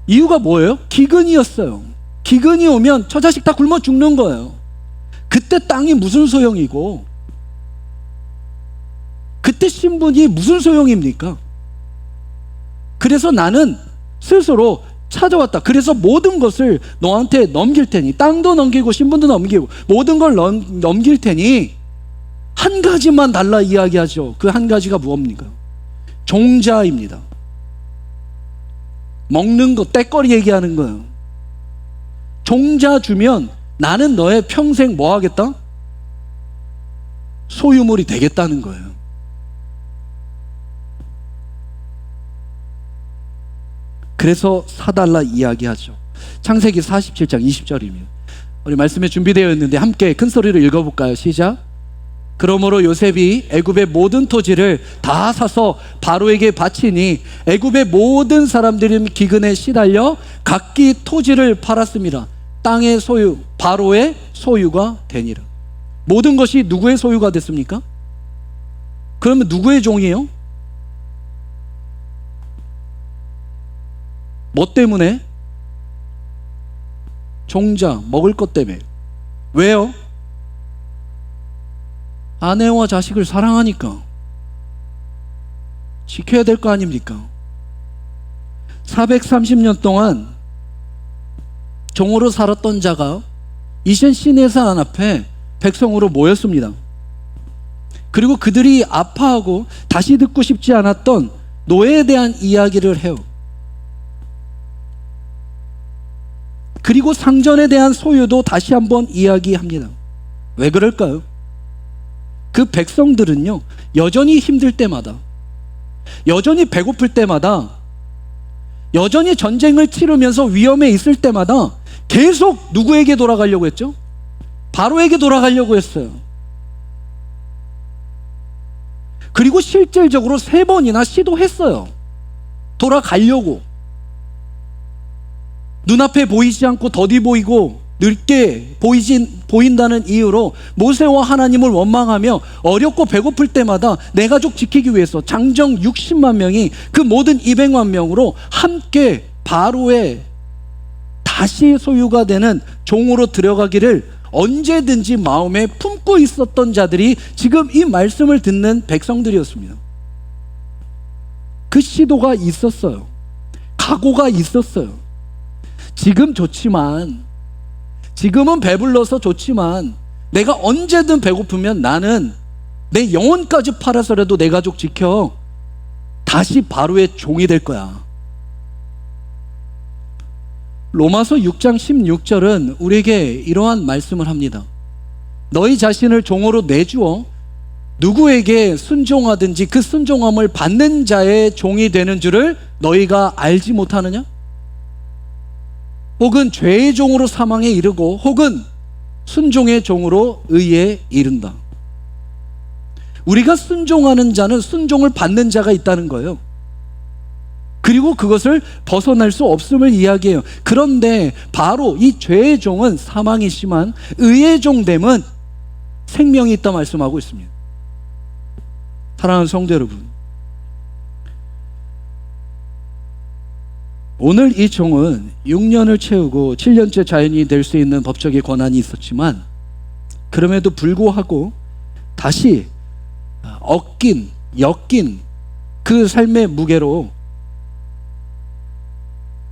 Speaker 4: 이유가 뭐예요? 기근이었어요. 기근이 오면 저 자식 다 굶어 죽는 거예요. 그때 그때 땅이 무슨 소용이고 그때 신분이 무슨 소용입니까? 그래서 나는 스스로 찾아왔다. 그래서 모든 것을 너한테 넘길 테니, 땅도 넘기고 신분도 넘기고 모든 걸 넘길 테니 한 가지만 달라 이야기하죠. 그 한 가지가 무엇입니까? 종자입니다. 먹는 거, 때거리 얘기하는 거예요. 종자 주면 나는 너의 평생 뭐 하겠다? 소유물이 되겠다는 거예요. 그래서 사달라 이야기하죠. 창세기 47장 20절입니다. 우리 말씀에 준비되어 있는데 함께 큰 소리로 읽어볼까요? 시작. 그러므로 요셉이 애굽의 모든 토지를 다 사서 바로에게 바치니 애굽의 모든 사람들이 기근에 시달려 각기 토지를 팔았습니다. 땅의 소유, 바로의 소유가 되니라. 모든 것이 누구의 소유가 됐습니까? 그러면 누구의 종이에요? 뭐 때문에? 종자, 먹을 것 때문에. 왜요? 아내와 자식을 사랑하니까. 지켜야 될 거 아닙니까? 430년 동안 종으로 살았던 자가 이젠 시내산 앞에 백성으로 모였습니다. 그리고 그들이 아파하고 다시 듣고 싶지 않았던 노예에 대한 이야기를 해요. 그리고 상전에 대한 소유도 다시 한번 이야기합니다. 왜 그럴까요? 그 백성들은요, 여전히 힘들 때마다, 여전히 배고플 때마다, 여전히 전쟁을 치르면서 위험에 있을 때마다 계속 누구에게 돌아가려고 했죠? 바로에게 돌아가려고 했어요. 그리고 실질적으로 3번이나 시도했어요. 돌아가려고. 눈앞에 보이지 않고 더디 보이고 늙게 보인다는 이유로 모세와 하나님을 원망하며 어렵고 배고플 때마다 내 가족 지키기 위해서 장정 60만 명이 그 모든 200만 명으로 함께 바로의 다시 소유가 되는 종으로 들어가기를 언제든지 마음에 품고 있었던 자들이 지금 이 말씀을 듣는 백성들이었습니다. 그 시도가 있었어요. 각오가 있었어요. 지금 좋지만, 지금은 배불러서 좋지만 내가 언제든 배고프면 나는 내 영혼까지 팔아서라도 내 가족 지켜 다시 바로의 종이 될 거야. 로마서 6장 16절은 우리에게 이러한 말씀을 합니다. 너희 자신을 종으로 내주어 누구에게 순종하든지 그 순종함을 받는 자의 종이 되는 줄을 너희가 알지 못하느냐? 혹은 죄의 종으로 사망에 이르고 혹은 순종의 종으로 의에 이른다. 우리가 순종하는 자는 순종을 받는 자가 있다는 거예요. 그리고 그것을 벗어날 수 없음을 이야기해요. 그런데 바로 이 죄의 종은 사망이지만 의의 종됨은 생명이 있다 말씀하고 있습니다. 사랑하는 성도 여러분, 오늘 이 종은 6년을 채우고 7년째 자연이 될 수 있는 법적인 권한이 있었지만 그럼에도 불구하고 다시 엮인 그 삶의 무게로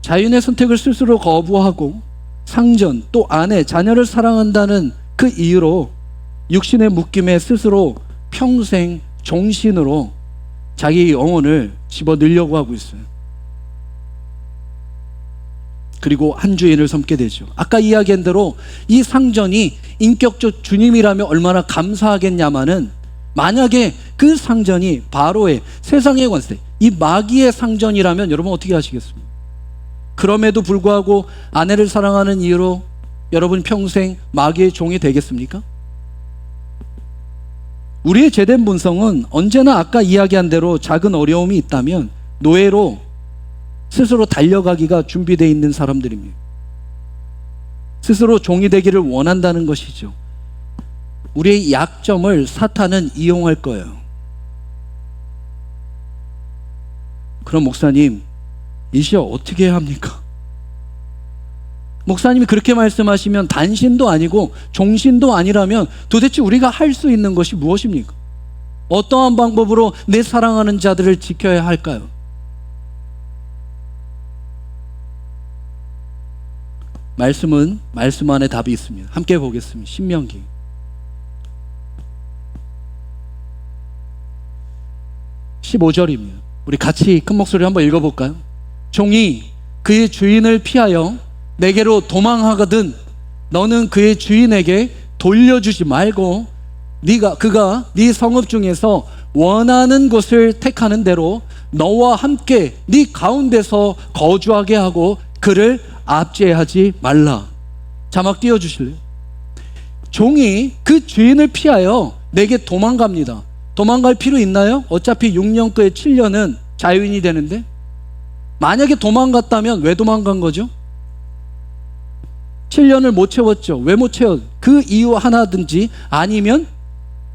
Speaker 4: 자연의 선택을 스스로 거부하고 상전 또 아내, 자녀를 사랑한다는 그 이유로 육신의 묶임에 스스로 평생 종신으로 자기 영혼을 집어넣으려고 하고 있어요. 그리고 한 주인을 섬게 되죠. 아까 이야기한 대로 이 상전이 인격적 주님이라면 얼마나 감사하겠냐마는 만약에 그 상전이 바로의 세상의 권세, 이 마귀의 상전이라면 여러분 어떻게 하시겠습니까? 그럼에도 불구하고 아내를 사랑하는 이유로 여러분 평생 마귀의 종이 되겠습니까? 우리의 죄된 본성은 언제나 아까 이야기한 대로 작은 어려움이 있다면 노예로 스스로 달려가기가 준비되어 있는 사람들입니다. 스스로 종이 되기를 원한다는 것이죠. 우리의 약점을 사탄은 이용할 거예요. 그럼 목사님, 이제 어떻게 해야 합니까? 목사님이 그렇게 말씀하시면 단신도 아니고 종신도 아니라면 도대체 우리가 할 수 있는 것이 무엇입니까? 어떠한 방법으로 내 사랑하는 자들을 지켜야 할까요? 말씀 안에 답이 있습니다. 함께 보겠습니다. 신명기 15절입니다. 우리 같이 큰 목소리로 한번 읽어볼까요? 종이 그의 주인을 피하여 내게로 도망하거든 너는 그의 주인에게 돌려주지 말고 그가 네 성읍 중에서 원하는 곳을 택하는 대로 너와 함께 네 가운데서 거주하게 하고 그를 압제하지 말라. 자막 띄워주실래요? 종이 그 주인을 피하여 내게 도망갑니다. 도망갈 필요 있나요? 어차피 6년 끝에 7년은 자유인이 되는데 만약에 도망갔다면 왜 도망간 거죠? 7년을 못 채웠죠. 왜 못 채웠? 그 이유 하나든지 아니면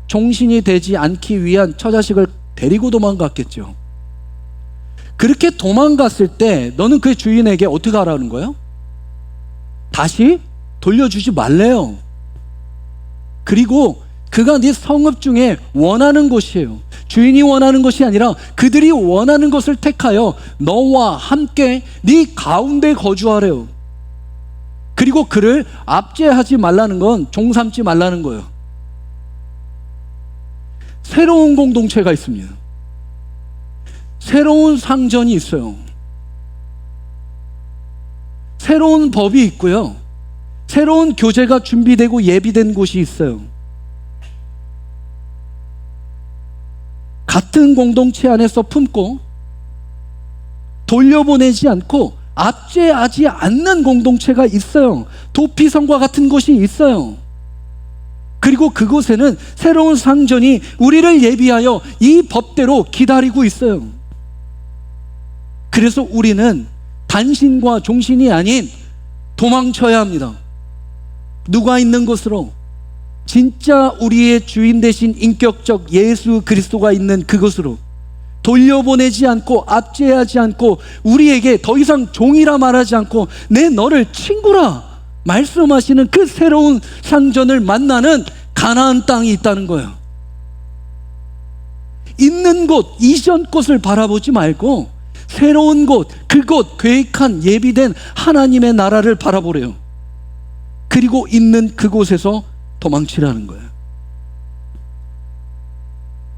Speaker 4: 종신이 되지 않기 위한 처자식을 데리고 도망갔겠죠. 그렇게 도망갔을 때 너는 그 주인에게 어떻게 하라는 거예요? 다시 돌려주지 말래요. 그리고 그가 네 성읍 중에 원하는 곳이에요. 주인이 원하는 것이 아니라 그들이 원하는 것을 택하여 너와 함께 네 가운데 거주하래요. 그리고 그를 압제하지 말라는 건 종 삼지 말라는 거예요. 새로운 공동체가 있습니다. 새로운 상전이 있어요. 새로운 법이 있고요. 새로운 교제가 준비되고 예비된 곳이 있어요. 같은 공동체 안에서 품고 돌려보내지 않고 압제하지 않는 공동체가 있어요. 도피성과 같은 곳이 있어요. 그리고 그곳에는 새로운 상전이 우리를 예비하여 이 법대로 기다리고 있어요. 그래서 우리는 단신과 종신이 아닌 도망쳐야 합니다. 누가 있는 곳으로? 진짜 우리의 주인 대신 인격적 예수 그리스도가 있는 그곳으로 돌려보내지 않고 압제하지 않고 우리에게 더 이상 종이라 말하지 않고 내 너를 친구라 말씀하시는 그 새로운 상전을 만나는 가나안 땅이 있다는 거예요. 있는 곳, 이전 곳을 바라보지 말고 새로운 곳, 그곳 계획한 예비된 하나님의 나라를 바라보래요. 그리고 있는 그곳에서 도망치라는 거예요.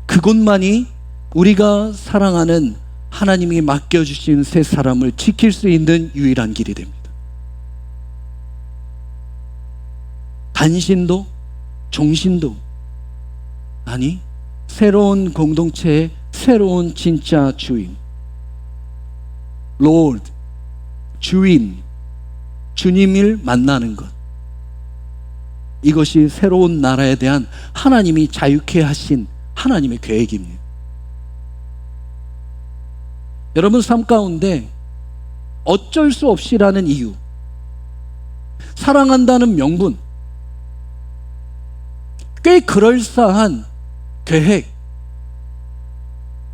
Speaker 4: 그곳만이 우리가 사랑하는 하나님이 맡겨주신 새 사람을 지킬 수 있는 유일한 길이 됩니다. 단신도 종신도 아니 새로운 공동체의 새로운 진짜 주인 Lord, 주인, 주님을 만나는 것, 이것이 새로운 나라에 대한 하나님이 자유케 하신 하나님의 계획입니다. 여러분 삶 가운데 어쩔 수 없이라는 이유, 사랑한다는 명분, 꽤 그럴싸한 계획,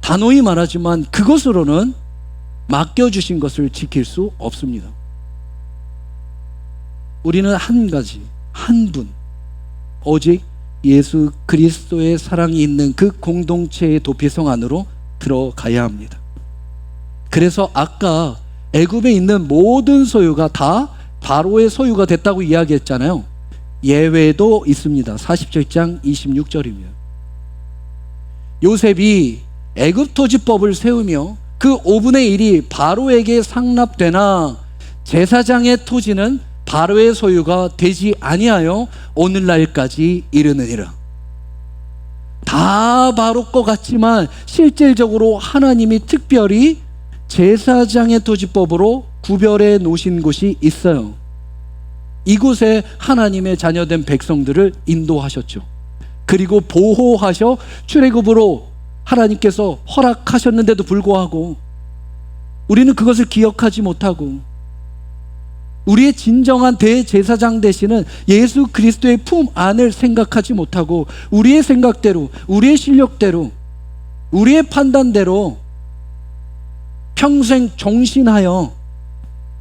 Speaker 4: 단호히 말하지만 그것으로는 맡겨주신 것을 지킬 수 없습니다. 우리는 한 가지, 한 분, 오직 예수 그리스도의 사랑이 있는 그 공동체의 도피성 안으로 들어가야 합니다. 그래서 아까 애굽에 있는 모든 소유가 다 바로의 소유가 됐다고 이야기했잖아요. 예외도 있습니다. 40장 26절입니다. 요셉이 애굽 토지법을 세우며 그 5분의 1이 바로에게 상납되나 제사장의 토지는 바로의 소유가 되지 아니하여 오늘날까지 이르느니라. 다 바로 것 같지만 실질적으로 하나님이 특별히 제사장의 토지법으로 구별해 놓으신 곳이 있어요. 이곳에 하나님의 자녀된 백성들을 인도하셨죠. 그리고 보호하셔 출애굽으로 하나님께서 허락하셨는데도 불구하고 우리는 그것을 기억하지 못하고 우리의 진정한 대제사장 되시는 예수 그리스도의 품 안을 생각하지 못하고 우리의 생각대로, 우리의 실력대로, 우리의 판단대로 평생 종신하여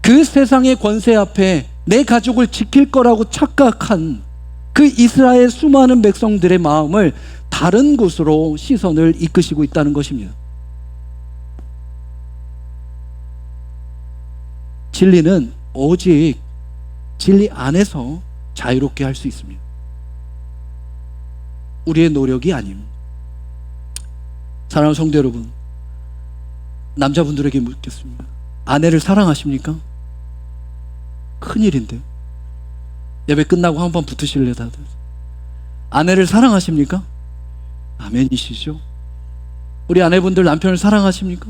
Speaker 4: 그 세상의 권세 앞에 내 가족을 지킬 거라고 착각한 그 이스라엘 수많은 백성들의 마음을 다른 곳으로 시선을 이끄시고 있다는 것입니다. 진리는 오직 진리 안에서 자유롭게 할 수 있습니다. 우리의 노력이 아닙니다. 사랑하는 성도 여러분, 남자분들에게 묻겠습니다. 아내를 사랑하십니까? 큰일인데. 예배 끝나고 한번 붙으실래요, 다들? 아내를 사랑하십니까? 아멘이시죠? 우리 아내분들 남편을 사랑하십니까?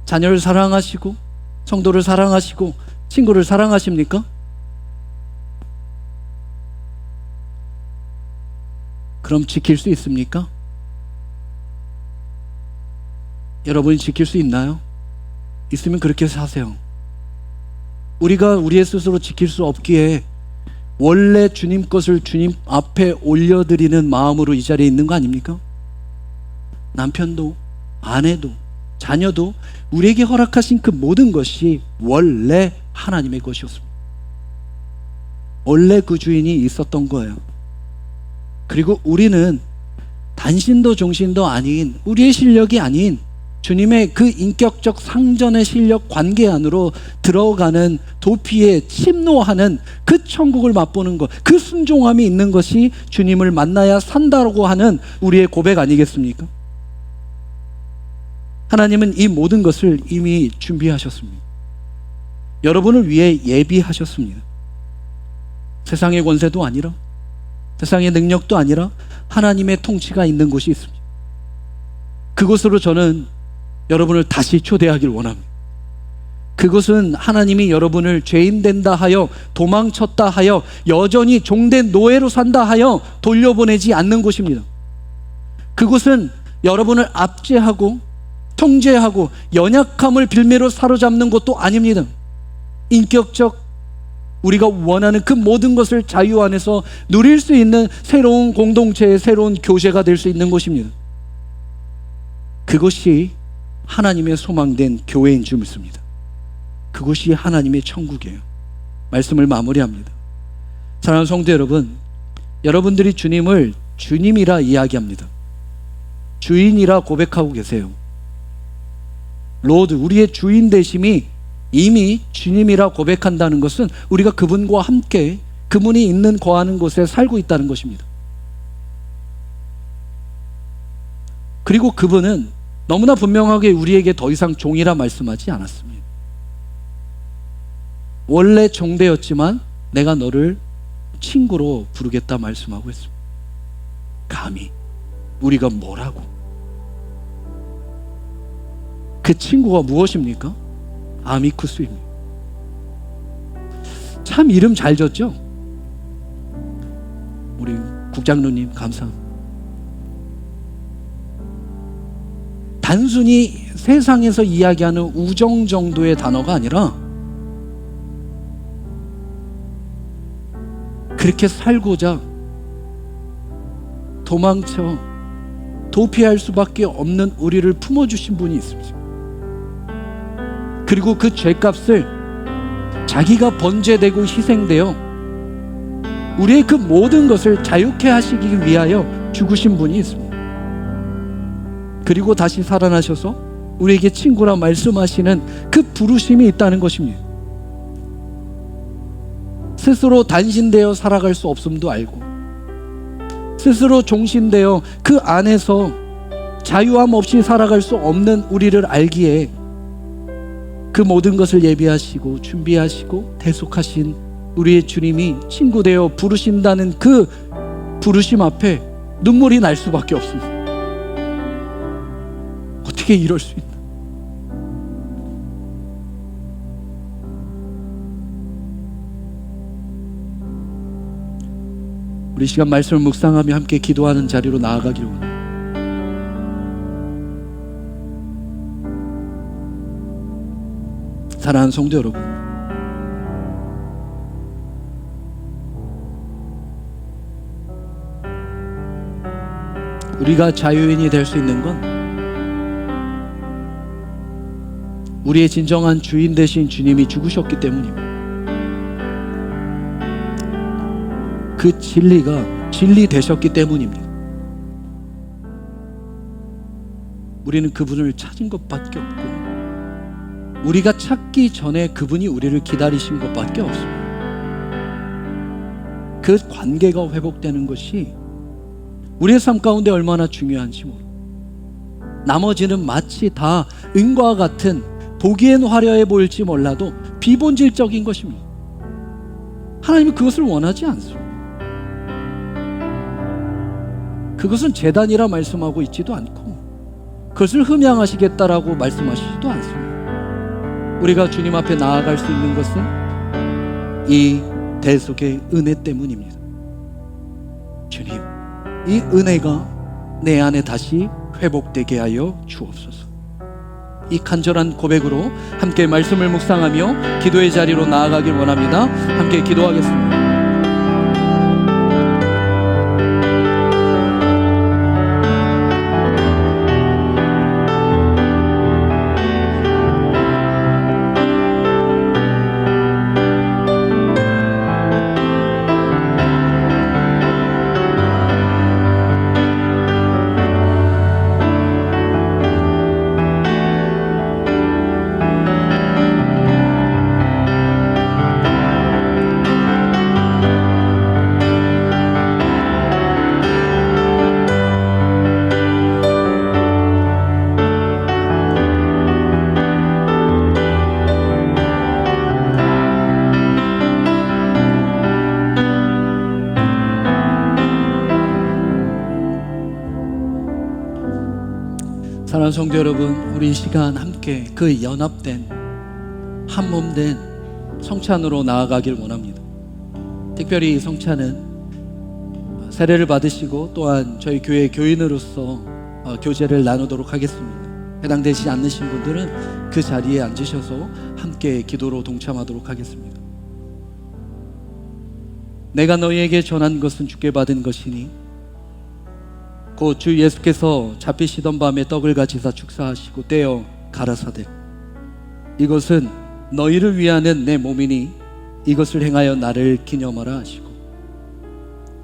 Speaker 4: 자녀를 사랑하시고 성도를 사랑하시고 친구를 사랑하십니까? 그럼 지킬 수 있습니까? 여러분이 지킬 수 있나요? 있으면 그렇게 사세요. 우리가 우리의 스스로 지킬 수 없기에 원래 주님 것을 주님 앞에 올려드리는 마음으로 이 자리에 있는 거 아닙니까? 남편도 아내도 자녀도 우리에게 허락하신 그 모든 것이 원래 하나님의 것이었습니다. 원래 그 주인이 있었던 거예요. 그리고 우리는 단신도 종신도 아닌, 우리의 실력이 아닌 주님의 그 인격적 상전의 실력 관계 안으로 들어가는 도피에 침노하는 그 천국을 맛보는 것, 그 순종함이 있는 것이 주님을 만나야 산다고 하는 우리의 고백 아니겠습니까? 하나님은 이 모든 것을 이미 준비하셨습니다. 여러분을 위해 예비하셨습니다. 세상의 권세도 아니라, 세상의 능력도 아니라 하나님의 통치가 있는 곳이 있습니다. 그곳으로 저는 여러분을 다시 초대하길 원합니다. 그것은 하나님이 여러분을 죄인 된다 하여, 도망쳤다 하여, 여전히 종된 노예로 산다 하여 돌려보내지 않는 곳입니다. 그곳은 여러분을 압제하고 통제하고 연약함을 빌미로 사로잡는 곳도 아닙니다. 인격적 우리가 원하는 그 모든 것을 자유 안에서 누릴 수 있는 새로운 공동체의 새로운 교제가 될 수 있는 곳입니다. 그것이 하나님의 소망된 교회인 줄 믿습니다. 그것이 하나님의 천국이에요. 말씀을 마무리합니다. 사랑하는 성도 여러분, 여러분들이 주님을 주님이라 이야기합니다. 주인이라 고백하고 계세요. 로드, 우리의 주인 되심이 이미 주님이라 고백한다는 것은 우리가 그분과 함께 그분이 있는 거하는 곳에 살고 있다는 것입니다. 그리고 그분은 너무나 분명하게 우리에게 더 이상 종이라 말씀하지 않았습니다. 원래 종되었지만 내가 너를 친구로 부르겠다 말씀하고 있습니다. 감히 우리가 뭐라고? 그 친구가 무엇입니까? 아미쿠스입니다. 참 이름 잘 졌죠? 우리 국장로님 감사합니다. 단순히 세상에서 이야기하는 우정 정도의 단어가 아니라 그렇게 살고자 도망쳐 도피할 수밖에 없는 우리를 품어주신 분이 있습니다. 그리고 그 죄값을 자기가 번제되고 희생되어 우리의 그 모든 것을 자유케 하시기 위하여 죽으신 분이 있습니다. 그리고 다시 살아나셔서 우리에게 친구라 말씀하시는 그 부르심이 있다는 것입니다. 스스로 단신되어 살아갈 수 없음도 알고, 스스로 종신되어 그 안에서 자유함 없이 살아갈 수 없는 우리를 알기에 그 모든 것을 예비하시고 준비하시고 대속하신 우리의 주님이 친구 되어 부르신다는 그 부르심 앞에 눈물이 날 수밖에 없습니다. 어떻게 이럴 수 있나? 우리 시간 말씀을 묵상하며 함께 기도하는 자리로 나아가기를 원합니다. 사랑하는 성도 여러분, 우리가 자유인이 될 수 있는 건 우리의 진정한 주인 되신 주님이 죽으셨기 때문입니다. 그 진리가 진리 되셨기 때문입니다. 우리는 그분을 찾은 것밖에 없고 우리가 찾기 전에 그분이 우리를 기다리신 것밖에 없습니다. 그 관계가 회복되는 것이 우리의 삶 가운데 얼마나 중요한지 모릅니다. 나머지는 마치 다 은과 같은 보기엔 화려해 보일지 몰라도 비본질적인 것입니다. 하나님은 그것을 원하지 않습니다. 그것은 재단이라 말씀하고 있지도 않고 그것을 흠양하시겠다라고 말씀하시지도 않습니다. 우리가 주님 앞에 나아갈 수 있는 것은 이 대속의 은혜 때문입니다. 주님, 이 은혜가 내 안에 다시 회복되게 하여 주옵소서. 이 간절한 고백으로 함께 말씀을 묵상하며 기도의 자리로 나아가길 원합니다. 함께 기도하겠습니다. 사랑하는 성도 여러분, 우리 이 시간 함께 그 연합된 한몸된 성찬으로 나아가길 원합니다. 특별히 성찬은 세례를 받으시고 또한 저희 교회 교인으로서 교제를 나누도록 하겠습니다. 해당되지 않으신 분들은 그 자리에 앉으셔서 함께 기도로 동참하도록 하겠습니다. 내가 너희에게 전한 것은 주께 받은 것이니 곧 주 예수께서 잡히시던 밤에 떡을 가지사 축사하시고 떼어 가라사대 이것은 너희를 위하는 내 몸이니 이것을 행하여 나를 기념하라 하시고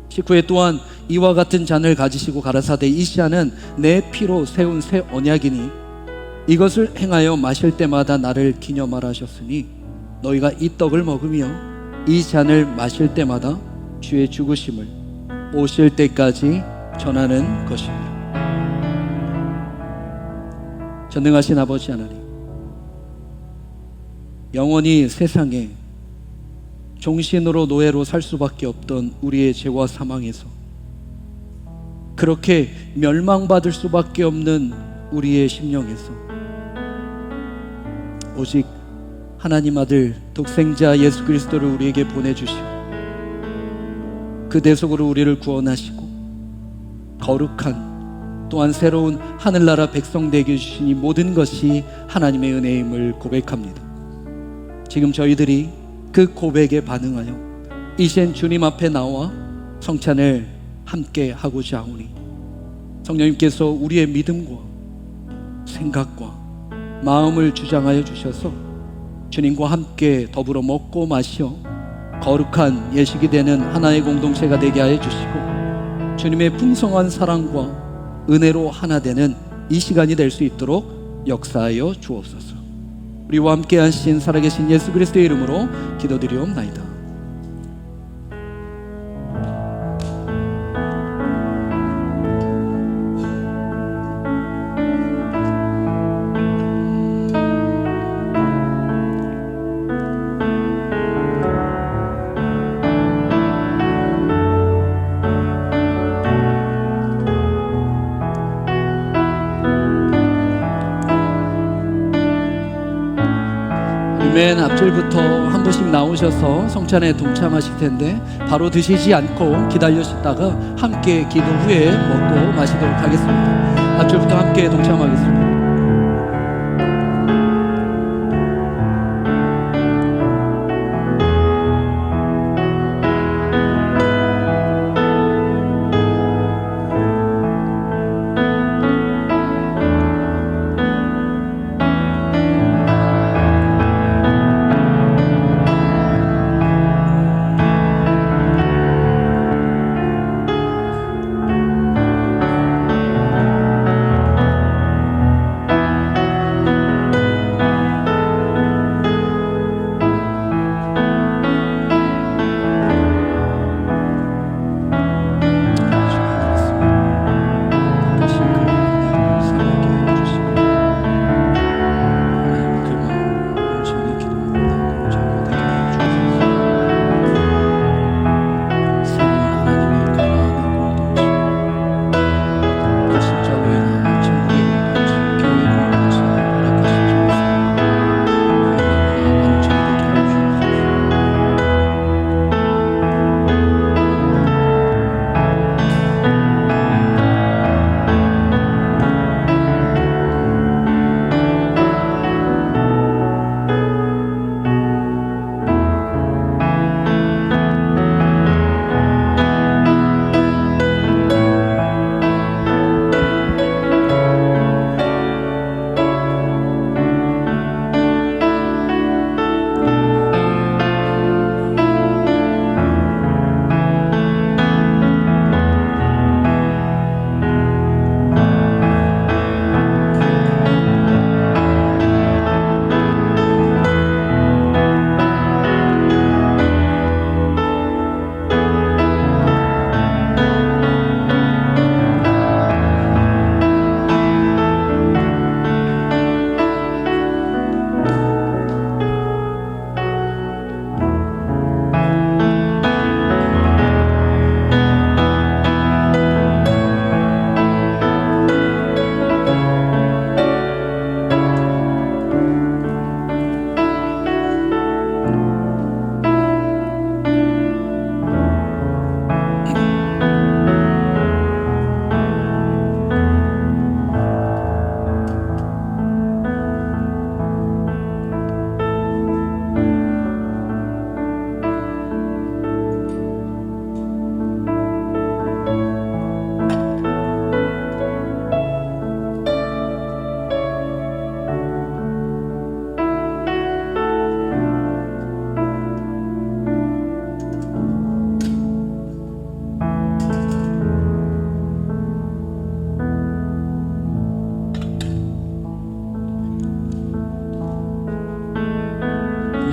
Speaker 4: 19회 또한 이와 같은 잔을 가지시고 가라사대 이 잔은 내 피로 세운 새 언약이니 이것을 행하여 마실 때마다 나를 기념하라 하셨으니 너희가 이 떡을 먹으며 이 잔을 마실 때마다 주의 죽으심을 오실 때까지 전하는 것입니다. 전능하신 아버지 하나님, 영원히 세상에 종신으로 노예로 살 수밖에 없던 우리의 죄와 사망에서 그렇게 멸망받을 수밖에 없는 우리의 심령에서 오직 하나님 아들 독생자 예수 그리스도를 우리에게 보내주시고 그 대속으로 우리를 구원하시고 거룩한 또한 새로운 하늘나라 백성 되게 해주신 이 모든 것이 하나님의 은혜임을 고백합니다. 지금 저희들이 그 고백에 반응하여 이젠 주님 앞에 나와 성찬을 함께 하고자 하오니 성령님께서 우리의 믿음과 생각과 마음을 주장하여 주셔서 주님과 함께 더불어 먹고 마시어 거룩한 예식이 되는 하나의 공동체가 되게 하여 주시고 주님의 풍성한 사랑과 은혜로 하나 되는 이 시간이 될 수 있도록 역사하여 주옵소서. 우리와 함께 하신 살아계신 예수 그리스도의 이름으로 기도드리옵나이다. 맨 앞줄부터 한 분씩 나오셔서 성찬에 동참하실 텐데 바로 드시지 않고 기다리시다가 함께 기도 후에 먹고 마시도록 하겠습니다. 앞줄부터 함께 동참하겠습니다.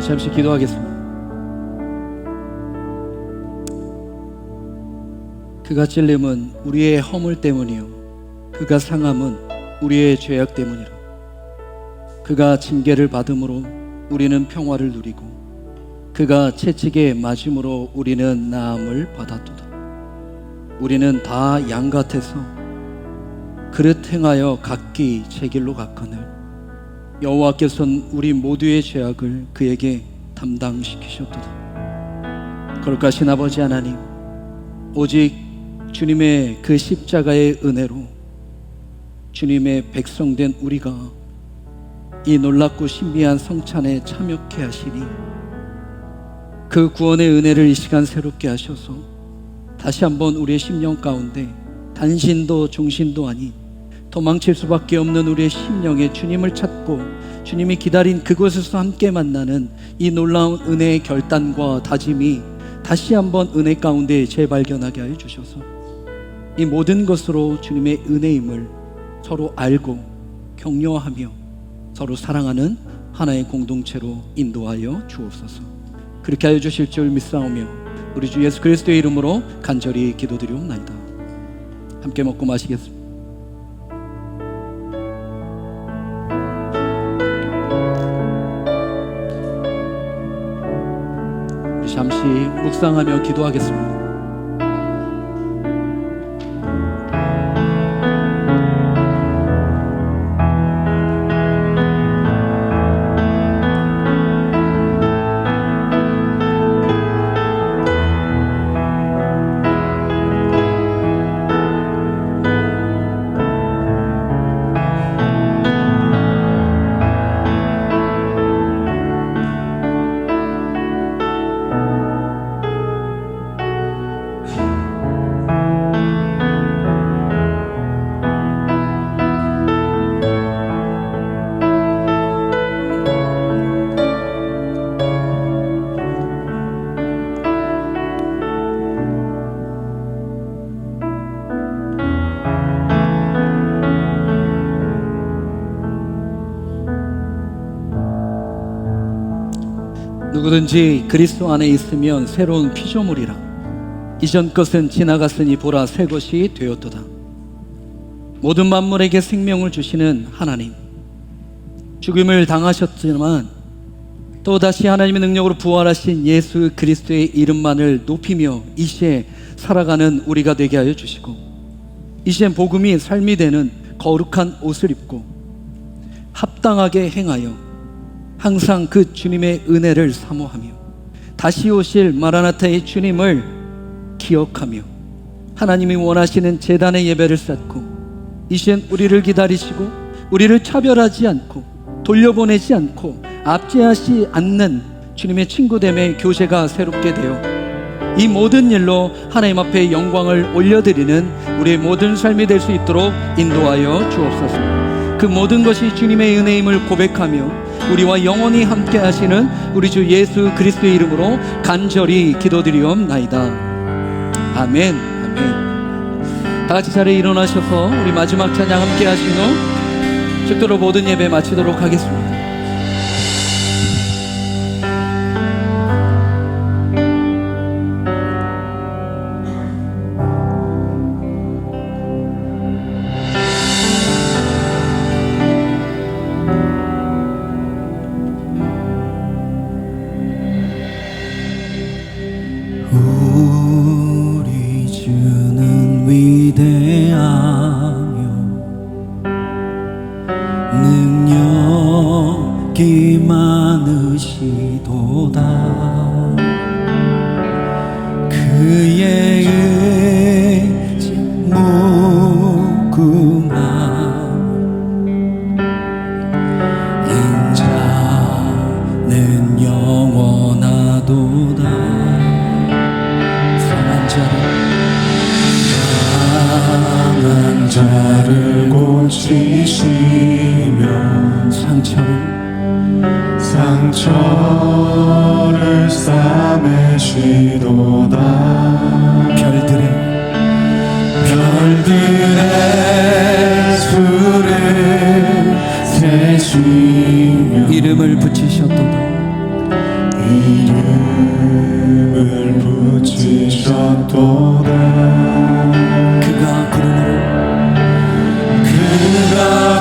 Speaker 4: 잠시 기도하겠습니다. 그가 찔림은 우리의 허물 때문이요 그가 상함은 우리의 죄악 때문이라. 그가 징계를 받음으로 우리는 평화를 누리고 그가 채찍에 맞음으로 우리는 나음을 받았도다. 우리는 다 양 같아서 그릇 행하여 각기 제 길로 갔거늘 여호와께서는 우리 모두의 죄악을 그에게 담당시키셨도다. 거룩하신 아버지 하나님, 오직 주님의 그 십자가의 은혜로 주님의 백성된 우리가 이 놀랍고 신비한 성찬에 참여케 하시니 그 구원의 은혜를 이 시간 새롭게 하셔서 다시 한번 우리의 심령 가운데 단신도 중신도 아닌 도망칠 수밖에 없는 우리의 심령에 주님을 찾고 주님이 기다린 그곳에서 함께 만나는 이 놀라운 은혜의 결단과 다짐이 다시 한번 은혜 가운데 재발견하게 하여 주셔서 이 모든 것으로 주님의 은혜임을 서로 알고 격려하며 서로 사랑하는 하나의 공동체로 인도하여 주옵소서. 그렇게 하여 주실 줄 믿사오며 우리 주 예수 그리스도의 이름으로 간절히 기도드리옵나이다. 함께 먹고 마시겠습니다. 우리 잠시 묵상하며 기도하겠습니다. 누구든지 그리스도 안에 있으면 새로운 피조물이라. 이전 것은 지나갔으니 보라 새 것이 되었도다. 모든 만물에게 생명을 주시는 하나님, 죽음을 당하셨지만 또다시 하나님의 능력으로 부활하신 예수 그리스도의 이름만을 높이며 이 시에 살아가는 우리가 되게 하여 주시고 이 시에 복음이 삶이 되는 거룩한 옷을 입고 합당하게 행하여 항상 그 주님의 은혜를 사모하며 다시 오실 마라나타의 주님을 기억하며 하나님이 원하시는 제단의 예배를 쌓고 이젠 우리를 기다리시고 우리를 차별하지 않고 돌려보내지 않고 압제하지 않는 주님의 친구됨의 교제가 새롭게 되어 이 모든 일로 하나님 앞에 영광을 올려드리는 우리의 모든 삶이 될 수 있도록 인도하여 주옵소서. 그 모든 것이 주님의 은혜임을 고백하며 우리와 영원히 함께 하시는 우리 주 예수 그리스도의 이름으로 간절히 기도드리옵나이다. 아멘. 아멘. 다 같이 자리에 일어나셔서 우리 마지막 찬양 함께 하신 후 죽도록 모든 예배 마치도록 하겠습니다.
Speaker 5: 우리 주는 위대하며 능력이 많으시도다. 그의 의지 무궁함 인자는 영원하도다.
Speaker 1: 상한 자를 고치시며 상처를 싸매시도다. 별들의 수를 세시며
Speaker 5: 이름을 붙이셨도다.
Speaker 1: 이름을 붙이셨도다.
Speaker 5: 그가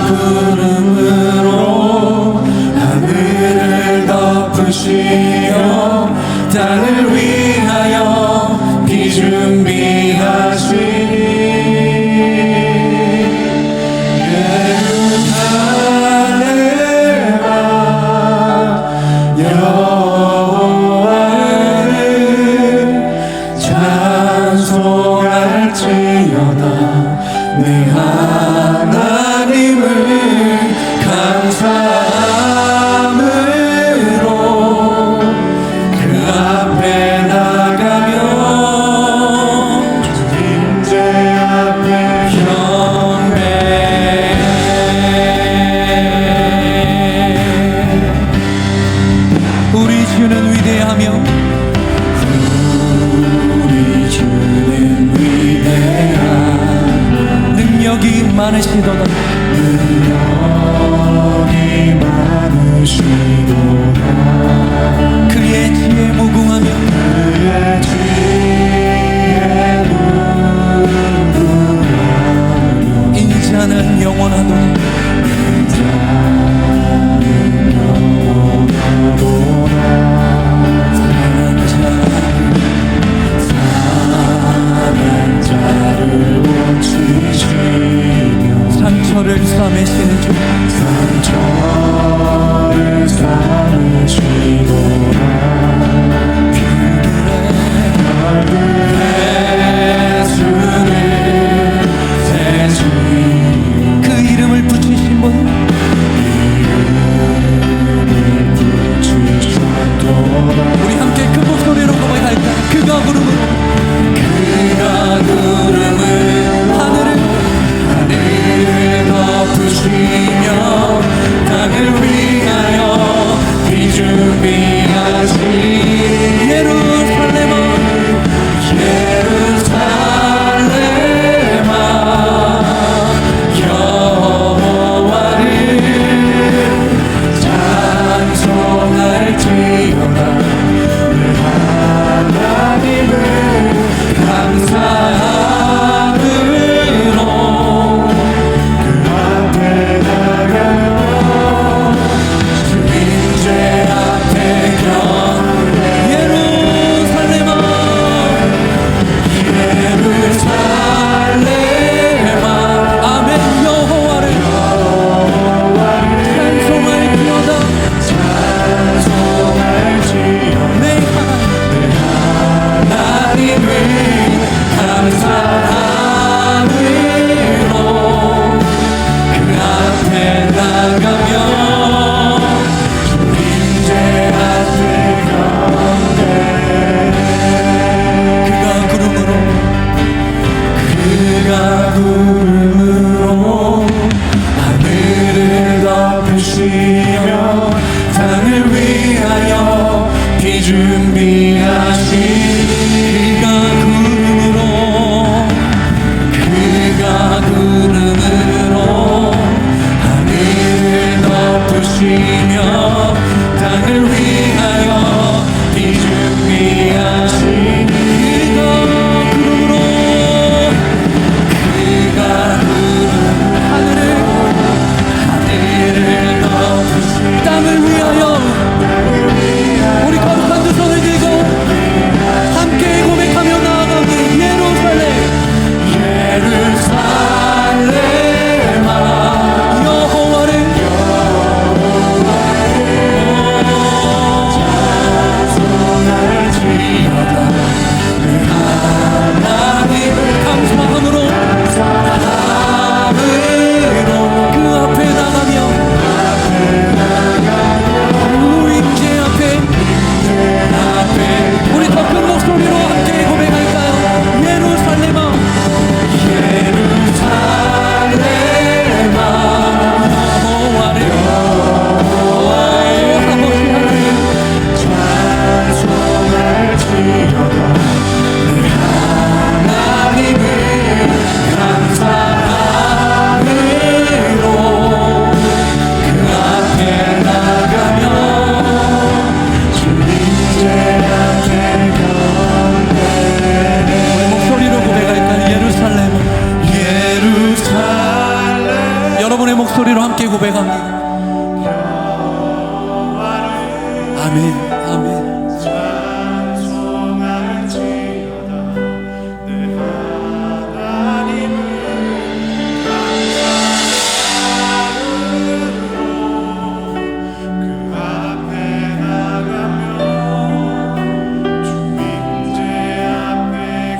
Speaker 5: 구름으로 하늘을 덮으시며 땅을 위하여 비 준비하시니 예루살렘아 여호와를 찬송할지어다. 내 하나님을 감사함으로 그 앞에 나가며 주님제 앞에 경배. 우리 주는 위대하며 우리 주는 위대한 능력이 많으시도다. 능력이 많으시도다. 그의 지혜 무궁하며 그의 지혜 무궁하며 인자는 영원하도다. 인자는 영원하도다. 상한 자를 고치시며 상처를 싸매시는 주 상처를 싸매시도다. 그 이름을 붙이신 분 우리 함께 그 목소리로 고백할까? 그가 구름을 하늘을 덮으시며 땅을 위하여 비 준비하시니 예루살렘아 여호와를 찬송할지어다. 내 하나님을 감사함으로 그 앞에 나가며 주님제 앞에 경배. 예루살렘아 아멘. 여호와를 찬송할지어다. 내 하나님을 감사함으로 그 앞에 나가며 주님제 앞에 경배. 그가 구름으로 하늘을 덮으시며 땅을 위하여 비 준비하시니 그가 구름으로 하늘을 덮으시며 땅을 위하여 비 준비하시니 하늘을 덮으시며 땅을 위하여 우리 거룩한 두 손을 들고 함께 고백하며 나아가기. 예루살렘아 여호와를 찬송할지어다. 내 하나님을 감사함으로 그 앞에 나가며 주님제 앞에 우리 더 큰 목소리로 함께 고백할까요? 예루살렘아 여호와를 찬송할지어다. 내 하나님을 감사함으로 그 앞에 나가며 주님제 목소리로 함께 고백합니다. 아멘, 아멘.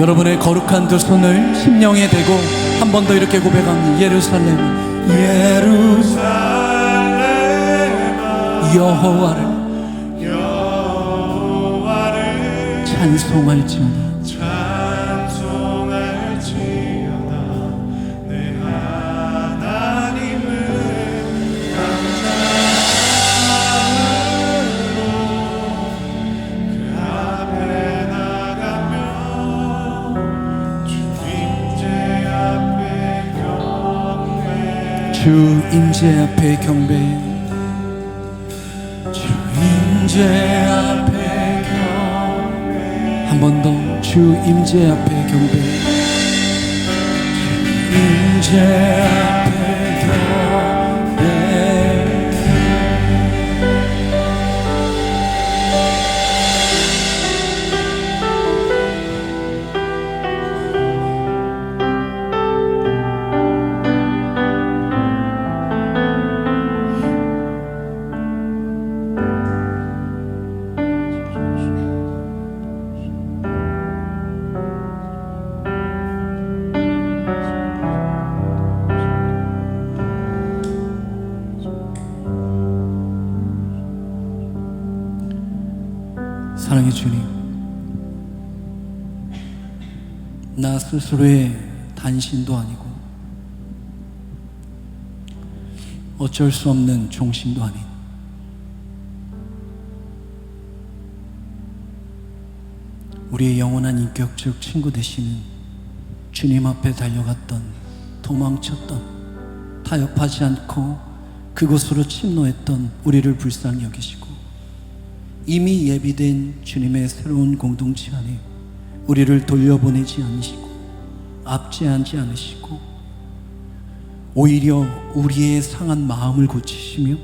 Speaker 5: 여러분의 거룩한 두 손을 심령에 대고 한 번 더 이렇게 고백합니다. 예루살렘, 여호와를 찬송할지어다.
Speaker 1: 내 하나님을 그 앞에 나가며 주 임재 앞에 경배
Speaker 5: 주 임재 앞에 경배, 주 임재 앞에 경배, 한 번 더 주 임재 앞에 경배, 주 임재 앞에 경배. 사랑의 주님, 나 스스로의 단신도 아니고 어쩔 수 없는 종신도 아닌 우리의 영원한 인격적 친구 되시는 주님 앞에 달려갔던, 도망쳤던, 타협하지 않고 그곳으로 침노했던 우리를 불쌍히 여기시고 이미 예비된 주님의 새로운 공동체 안에 우리를 돌려보내지 않으시고 압제하지 않으시고 오히려 우리의 상한 마음을 고치시며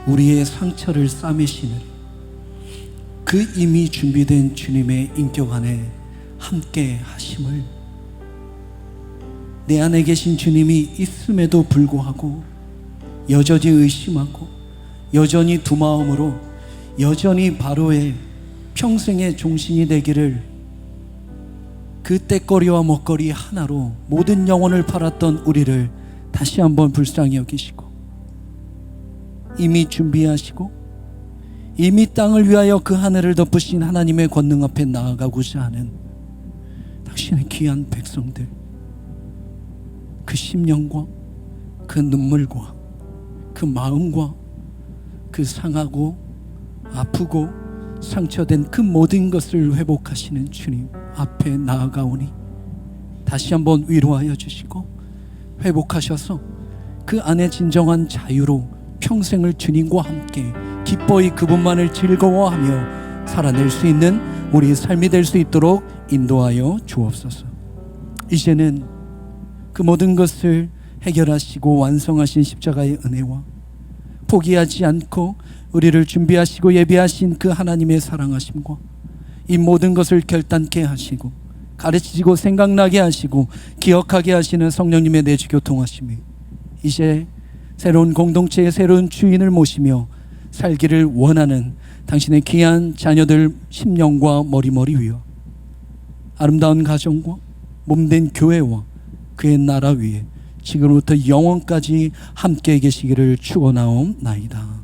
Speaker 5: 우리의 상처를 싸매시는 그 이미 준비된 주님의 인격 안에 함께 하심을, 내 안에 계신 주님이 있음에도 불구하고 여전히 의심하고 여전히 두 마음으로 여전히 바로의 평생의 종신이 되기를, 그 때거리와 먹거리 하나로 모든 영혼을 팔았던 우리를 다시 한번 불쌍히 여기시고 이미 준비하시고 이미 땅을 위하여 그 하늘을 덮으신 하나님의 권능 앞에 나아가고자 하는 당신의 귀한 백성들, 그 심령과 그 눈물과 그 마음과 그 상하고 아프고 상처된 그 모든 것을 회복하시는 주님 앞에 나아가오니 다시 한번 위로하여 주시고 회복하셔서 그 안에 진정한 자유로 평생을 주님과 함께 기뻐이 그분만을 즐거워하며 살아낼 수 있는 우리의 삶이 될 수 있도록 인도하여 주옵소서. 이제는 그 모든 것을 해결하시고 완성하신 십자가의 은혜와 포기하지 않고 우리를 준비하시고 예비하신 그 하나님의 사랑하심과 이 모든 것을 결단케 하시고 가르치시고 생각나게 하시고 기억하게 하시는 성령님의 내주 교통하심이 이제 새로운 공동체의 새로운 주인을 모시며 살기를 원하는 당신의 귀한 자녀들 심령과 머리머리 위와 아름다운 가정과 몸된 교회와 그의 나라 위에 지금부터 영원까지 함께 계시기를 축원하옵나이다.